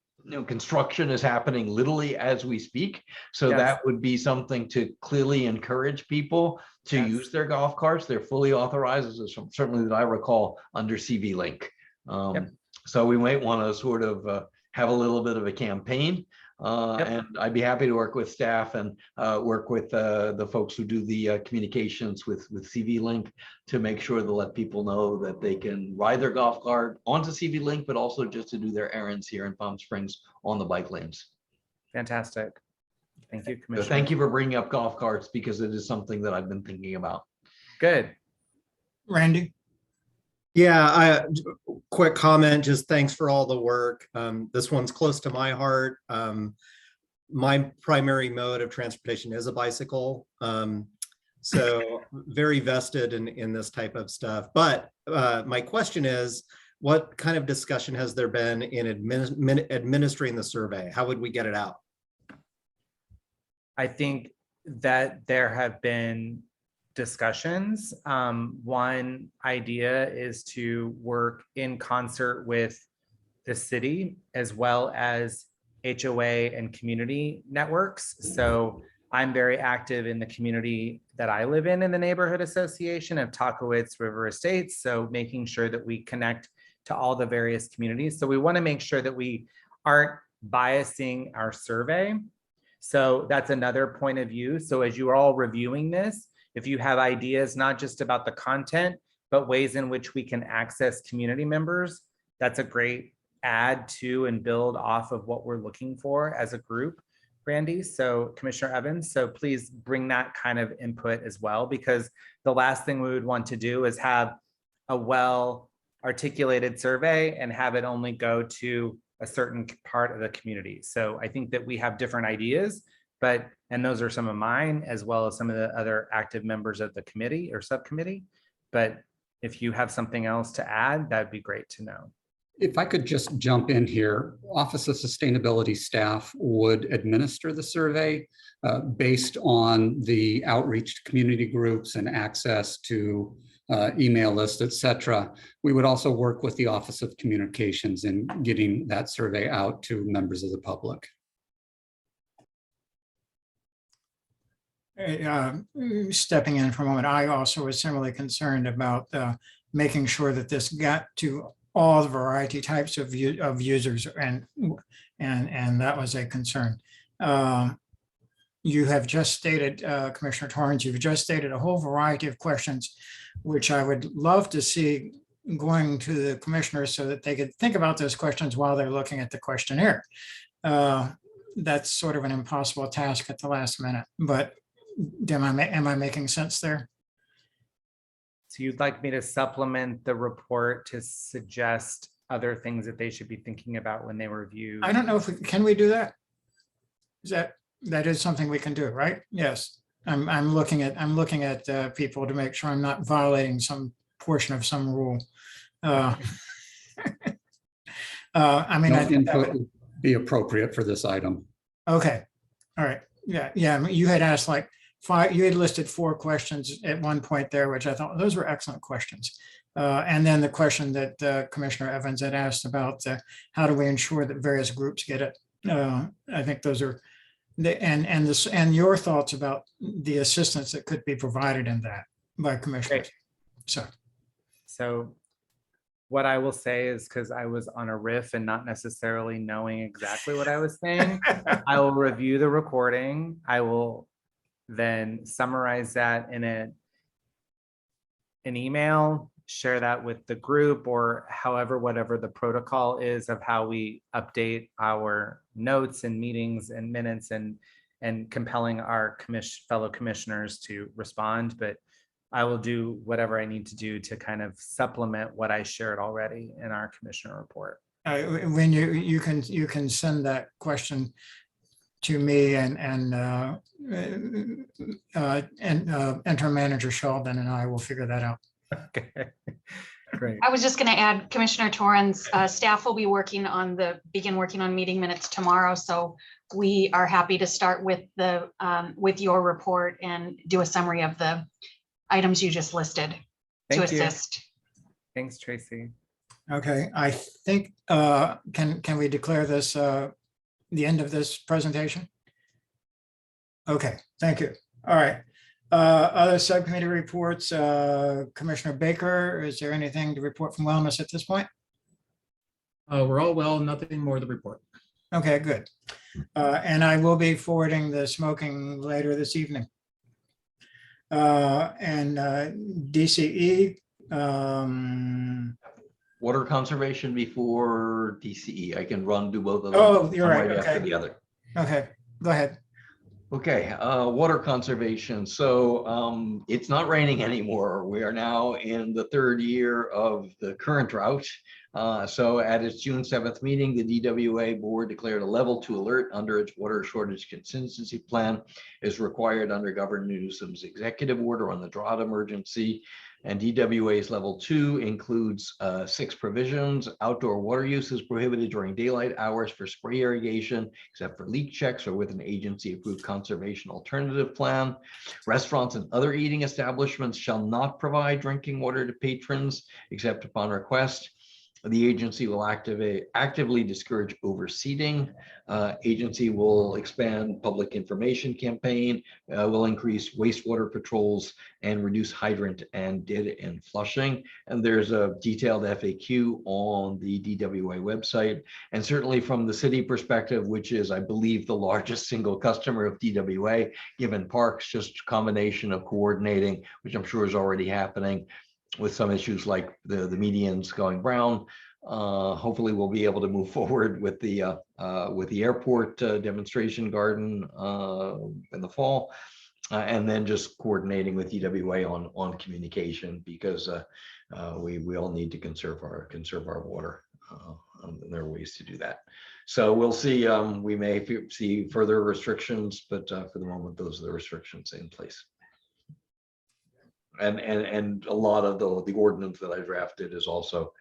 construction is happening literally as we speak. So that would be something to clearly encourage people to use their golf carts. They're fully authorized, certainly that I recall, under CB Link. So we might want to sort of have a little bit of a campaign And I'd be happy to work with staff and work with the folks who do the communications with CV Link to make sure to let people know that they can ride their golf cart onto CV Link, but also just to do their errands here in Palm Springs on the bike lanes. Fantastic. Thank you, So Commissioner. thank you for bringing up golf carts because it is something that I've been thinking about. Good. Randy? Yeah, quick comment, just thanks for all the work. This one's close to my heart. My primary mode of transportation is a bicycle. So very vested in this type of stuff. But my question is, what kind of discussion has there been in administering the survey? How would we get it out? I think that there have been discussions. One idea is to work in concert with the city as well as HOA and community networks. So I'm very active in the community that I live in the neighborhood association of Takowitz River Estates. So making sure that we connect to all the various communities. So we want to make sure that we aren't biasing our survey. So that's another point of view. So as you are all reviewing this, if you have ideas, not just about the content, but ways in which we can access community members, that's a great add to and build off of what we're looking for as a group, Randy. So Commissioner Evans, so please bring that kind of input as well, because the last thing we would want to do is have a well articulated survey and have it only go to a certain part of the community. So I think that we have different ideas, and those are some of mine, as well as some of the other active members of the committee or subcommittee. But if you have something else to add, that'd be great to know. If I could just jump in here, Office of Sustainability staff would administer the survey based on the outreach to community groups and access to email lists, et cetera. We would also work with the Office of Communications in getting that survey out to members of the public. Stepping in for a moment, I also was similarly concerned about making sure that this got to all the variety types of users, and that was a concern. You have just stated, Commissioner Torrance, you've just stated a whole variety of questions, which I would love to see going to the commissioners so that they could think about those questions while they're looking at the questionnaire. That's sort of an impossible task at the last minute, but am I making sense there? So you'd like me to supplement the report to suggest other things that they should be thinking about when they review? I don't know if can we do that? That is something we can do, right? Yes. I'm looking at people to make sure I'm not violating some portion of some rule. I mean, No I think that input would would be appropriate for this item. okay. All right. Yeah. You had asked like you had listed 4 questions at one point there, which I thought those were excellent questions. And then the question that Commissioner Evans had asked about how do we ensure that various groups get it? I think those are and your thoughts about the assistance that could be provided in that by commissioners. So what I will say is, because I was on a riff and not necessarily knowing exactly what I was saying, I will review the recording. I will then summarize that in an email, share that with the group, or however, whatever the protocol is of how we update our notes and meetings and minutes, and compelling our fellow commissioners to respond. But I will do whatever I need to do to kind of supplement what I shared already in our commissioner report. When you can send that question to me and interim manager Sheldon and I will figure that out. Okay, great. I was just going to add, Commissioner Torrance, staff will be begin working on meeting minutes tomorrow. So we are happy to start with your report and do a summary of the items you just listed to assist. Thanks, Tracy. Okay, I think, can we declare this the end of this presentation? Okay, thank you. All right. Other subcommittee reports, Commissioner Baker, is there anything to report from wellness at this point? We're all well, nothing more to report. Okay, good. And I will be forwarding the smoking later this evening. And DCE, Water conservation before DCE. I can do both of them. oh, you're one right, After okay. the other. Okay, go ahead. Okay, water conservation. So it's not raining anymore. We are now in the third year of the current drought. So at its June 7th meeting, the DWA board declared a level 2 alert under its water shortage contingency plan is required under Governor Newsom's executive order on the drought emergency. And DWA's level 2 includes 6 provisions. Outdoor water use is prohibited during daylight hours for spray irrigation, except for leak checks or with an agency-approved conservation alternative plan. Restaurants and other eating establishments shall not provide drinking water to patrons except upon request. The agency will actively discourage overseeding. Agency will expand public information campaign, will increase wastewater patrols, and reduce hydrant and dead end flushing. And there's a detailed FAQ on the DWA website. And certainly from the city perspective, which is, I believe, the largest single customer of DWA, given parks, just a combination of coordinating, which I'm sure is already happening, with some issues like the medians going brown. Hopefully we'll be able to move forward with the airport demonstration garden in the fall, and then just coordinating with DWA on communication, because we all need to conserve our water. And there are ways to do that. So we'll see. We may see further restrictions, but for the moment, those are the restrictions in place. And a lot of the ordinance that I drafted is also,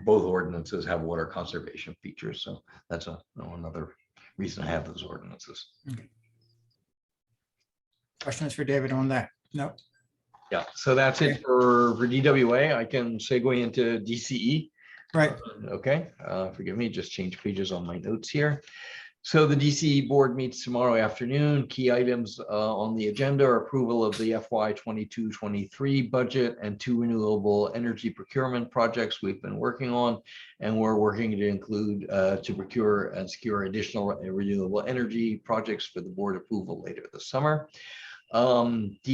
both ordinances have water conservation features. So that's another reason I have those ordinances. Okay. Questions for David on that? No. Yeah, so that's it for DWA. I can segue into DCE. Right. Okay, forgive me, just change pages on my notes here. So the DCE board meets tomorrow afternoon. Key items on the agenda are approval of the FY 22-23 budget and 2 renewable energy procurement projects we've been working on. And we're working to include to procure and secure additional renewable energy projects for the board approval later this summer. Which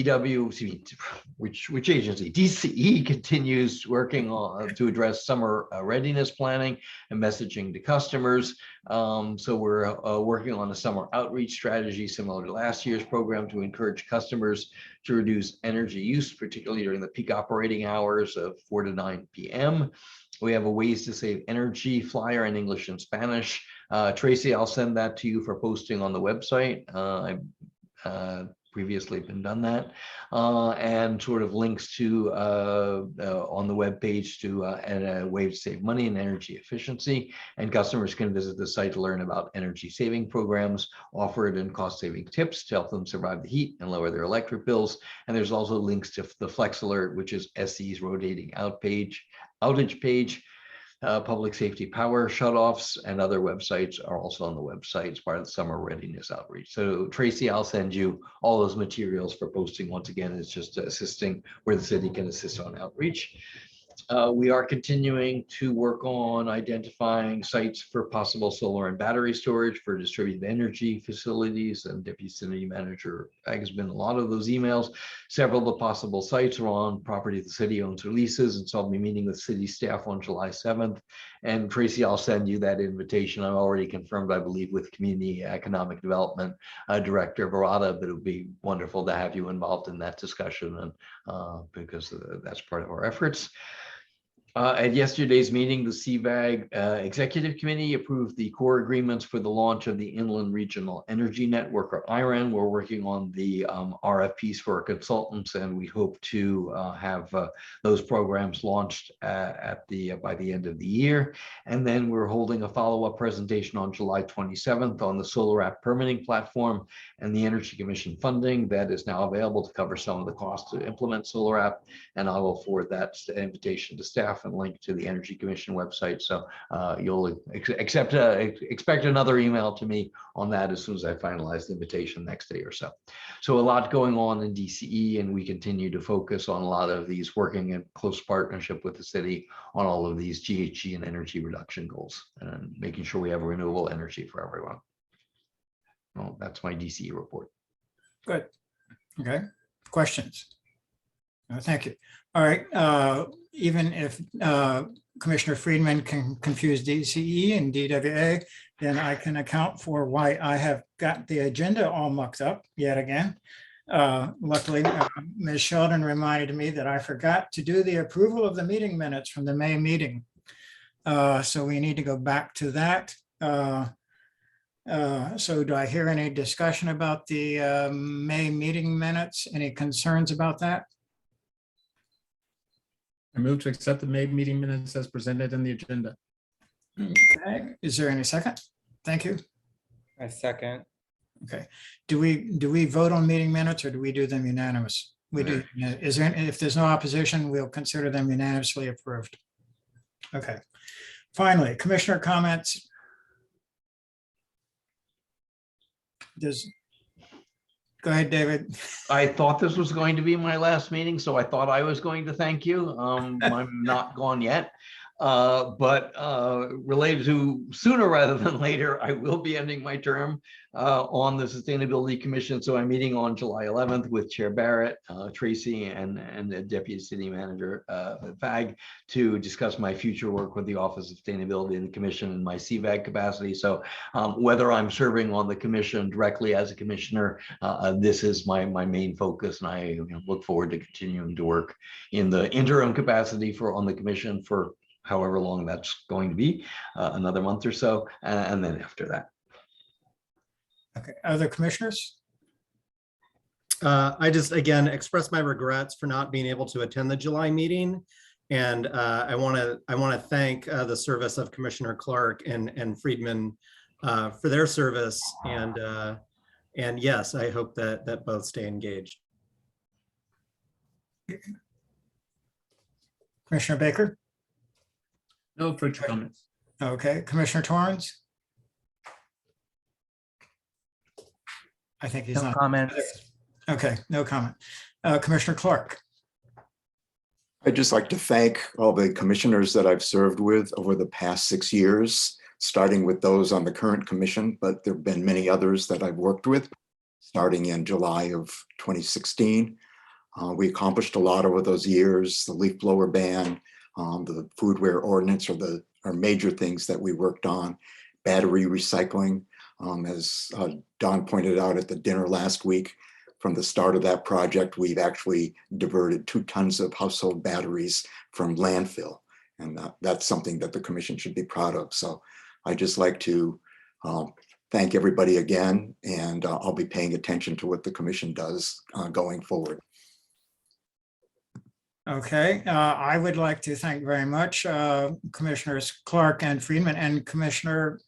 agency? DCE continues working on to address summer readiness planning and messaging to customers. So we're working on a summer outreach strategy similar to last year's program to encourage customers to reduce energy use, particularly during the peak operating hours of 4 to 9 p.m. We have a ways to save energy flyer in English and Spanish. Tracy, I'll send that to you for posting on the website. Previously been done that, and sort of links to on the web page to and a way to save money and energy efficiency. And customers can visit the site to learn about energy saving programs offered and cost saving tips to help them survive the heat and lower their electric bills. And there's also links to the Flex Alert, which is SE's rotating outage page. Public safety power shutoffs and other websites are also on the website as part of the summer readiness outreach. So Tracy, I'll send you all those materials for posting. Once again, it's just assisting where the city can assist on outreach. We are continuing to work on identifying sites for possible solar and battery storage for distributed energy facilities, and Deputy City Manager has been a lot of those emails. Several of the possible sites are on property the city owns or leases, and so I'll be meeting with city staff on July 7th. And Tracy, I'll send you that invitation. I've already confirmed, I believe, with Community Economic Development Director Barada, but it would be wonderful to have you involved in that discussion, and because that's part of our efforts. At yesterday's meeting, the CVAG Executive Committee approved the core agreements for the launch of the Inland Regional Energy Network, or IREN. We're working on the RFPs for our consultants, and we hope to have those programs launched by the end of the year. And then we're holding a follow-up presentation on July 27th on the Solar App permitting platform and the Energy Commission funding that is now available to cover some of the costs to implement Solar App. And I will forward that invitation to staff and link to the Energy Commission website. So you'll expect another email to me on that as soon as I finalize the invitation next day or so. So a lot going on in DCE, and we continue to focus on a lot of these, working in close partnership with the city on all of these GHG and energy reduction goals, and making sure we have renewable energy for everyone. Well, that's my DCE report. Good. Okay. Questions? Thank you. All right. Even if Commissioner Friedman can confuse DCE and DWA, then I can account for why I have got the agenda all mucked up yet again. Luckily, Ms. Sheldon reminded me that I forgot to do the approval of the meeting minutes from the May meeting. So we need to go back to that. So do I hear any discussion about the May meeting minutes? Any concerns about that? I move to accept the May meeting minutes as presented in the agenda. Okay, is there any second? Thank you. I second. Okay, do we vote on meeting minutes or do we do them unanimous? We do. Is there, if there's no opposition, we'll consider them unanimously approved. Okay, finally, commissioner comments. Go ahead, David. I thought this was going to be my last meeting, so I thought I was going to thank you. I'm not gone yet. But related to sooner rather than later, I will be ending my term on the Sustainability Commission. So I'm meeting on July 11th with Chair Barrett, Tracy, and the Deputy City Manager Fag to discuss my future work with the Office of Sustainability and the Commission in my CVAG capacity. So whether I'm serving on the Commission directly as a commissioner, this is my main focus, and I look forward to continuing to work in the interim capacity on the Commission for however long that's going to be, another month or so, and then after that. Okay, other commissioners? I just, again, express my regrets for not being able to attend the July meeting. And I want to thank the service of Commissioner Clark and Friedman for their service. And yes, I hope that both stay engaged. Commissioner Baker? No further comments. Okay, Commissioner Torrance? I think he's No not. comments. Okay, no comment. Commissioner Clark? I'd just like to thank all the commissioners that I've served with over the past 6 years, starting with those on the current commission, but there have been many others that I've worked with, starting in July of 2016. We accomplished a lot over those years. The leaf blower ban, the foodware ordinance are major things that we worked on. Battery recycling, as Don pointed out at the dinner last week, from the start of that project, we've actually diverted 2 tons of household batteries from landfill. And that's something that the commission should be proud of. So I'd just like to thank everybody again, and I'll be paying attention to what the commission does going forward. Okay, I would like to thank very much Commissioners Clark and Friedman and Commissioner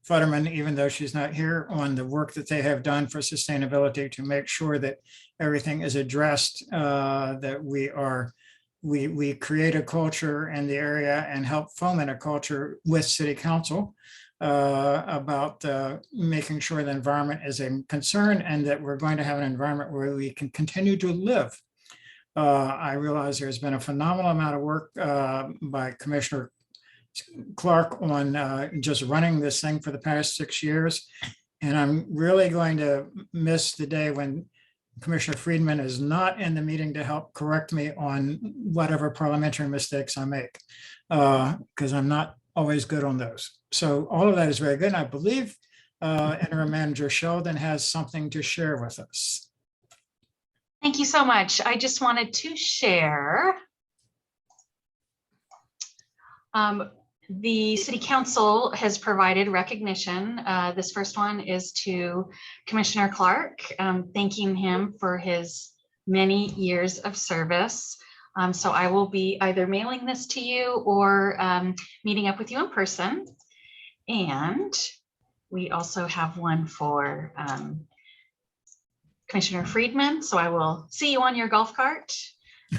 Futterman, even though she's not here, on the work that they have done for sustainability to make sure that everything is addressed, that we create a culture in the area and help foment a culture with City Council about making sure the environment is a concern and that we're going to have an environment where we can continue to live. I realize there's been a phenomenal amount of work by Commissioner Clark on just running this thing for the past 6 years. And I'm really going to miss the day when Commissioner Friedman is not in the meeting to help correct me on whatever parliamentary mistakes I make, because I'm not always good on those. So all of that is very good. And I believe Interim Manager Sheldon has something to share with us. Thank you so much. I just wanted to share the City Council has provided recognition. This first one is to Commissioner Clark, thanking him for his many years of service. So I will be either mailing this to you or meeting up with you in person. And we also have one for Commissioner Friedman. So I will see you on your golf cart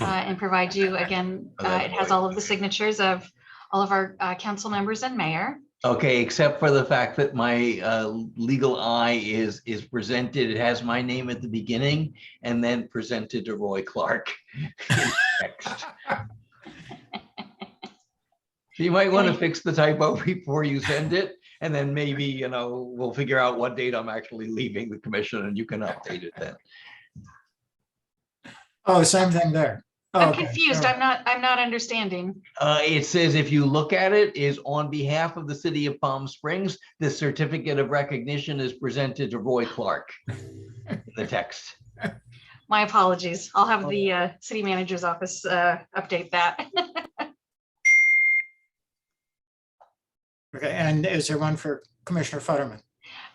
and provide you again. It has all of the signatures of all of our council members and mayor. Okay, except for the fact that my legal eye is presented. It has my name at the beginning and then presented to Roy Clark. So you might want to fix the typo before you send it, And then maybe, we'll figure out what date I'm actually leaving the commission and you can update it then. Oh, same thing there. Oh, I'm okay, confused. all right. I'm not understanding. It says, if you look at it, is on behalf of the city of Palm Springs, the certificate of recognition is presented to Roy Clark in the text. My apologies. I'll have the city manager's office update that. Okay, and is there one for Commissioner Futterman?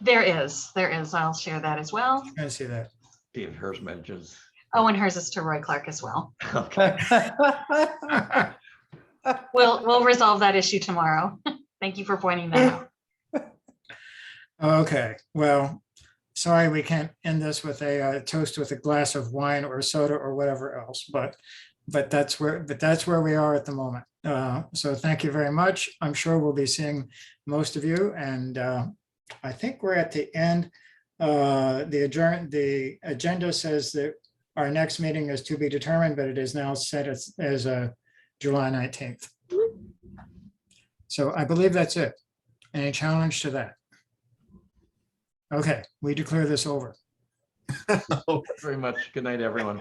There is. I'll share that as well. I see that. See if hers mentions. Oh, and hers is to Roy Clark as well. Okay. We'll resolve that issue tomorrow. Thank you for pointing that out. Okay, well, sorry, we can't end this with a toast with a glass of wine or soda or whatever else, but that's where we are at the moment. So thank you very much. I'm sure we'll be seeing most of you, and I think we're at the end. The agenda says that our next meeting is to be determined, but it is now set as July 19th. So I believe that's it. Any challenge to that? Okay, we declare this over. Very much. Good night, everyone.